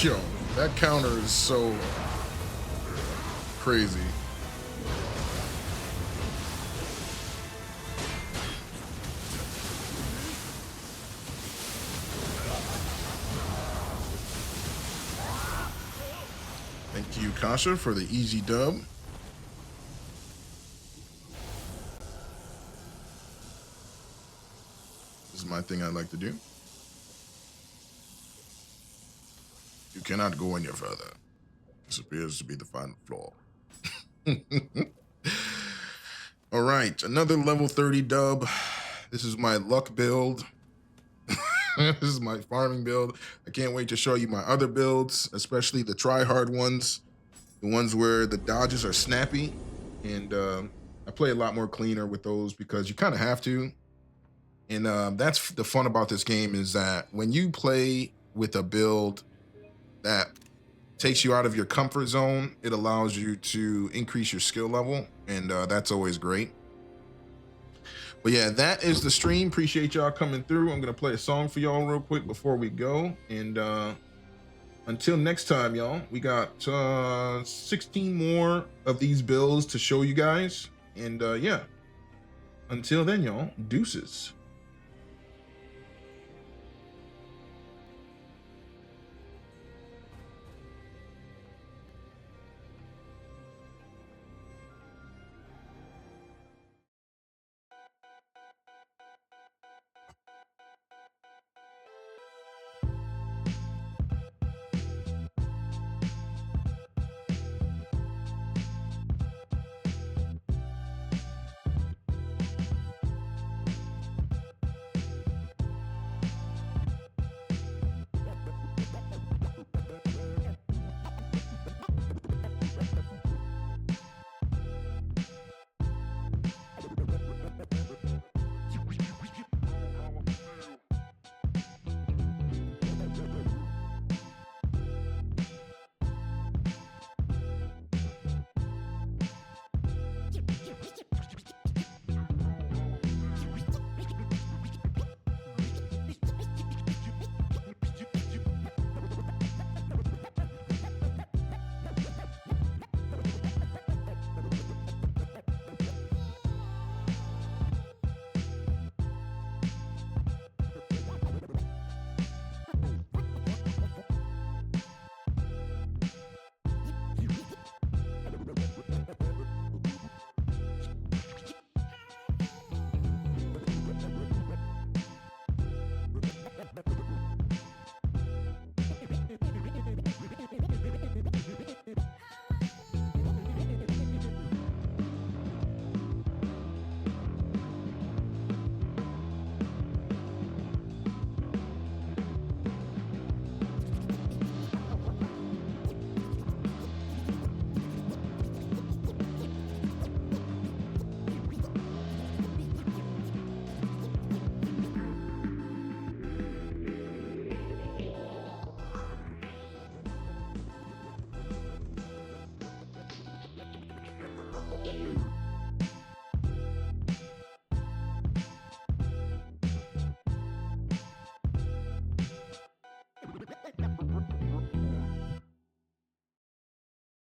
S1: Yo, that counter is so crazy. Thank you, Kasha, for the easy dub. This is my thing I like to do. You cannot go any further. This appears to be the final flaw. All right, another level 30 dub. This is my luck build. This is my farming build. I can't wait to show you my other builds, especially the try-hard ones, the ones where the dodges are snappy. And I play a lot more cleaner with those because you kind of have to. And that's the fun about this game is that when you play with a build that takes you out of your comfort zone, it allows you to increase your skill level, and that's always great. But yeah, that is the stream. Appreciate y'all coming through. I'm gonna play a song for y'all real quick before we go, and until next time, y'all, we got 16 more of these builds to show you guys. And yeah, until then, y'all, deuces.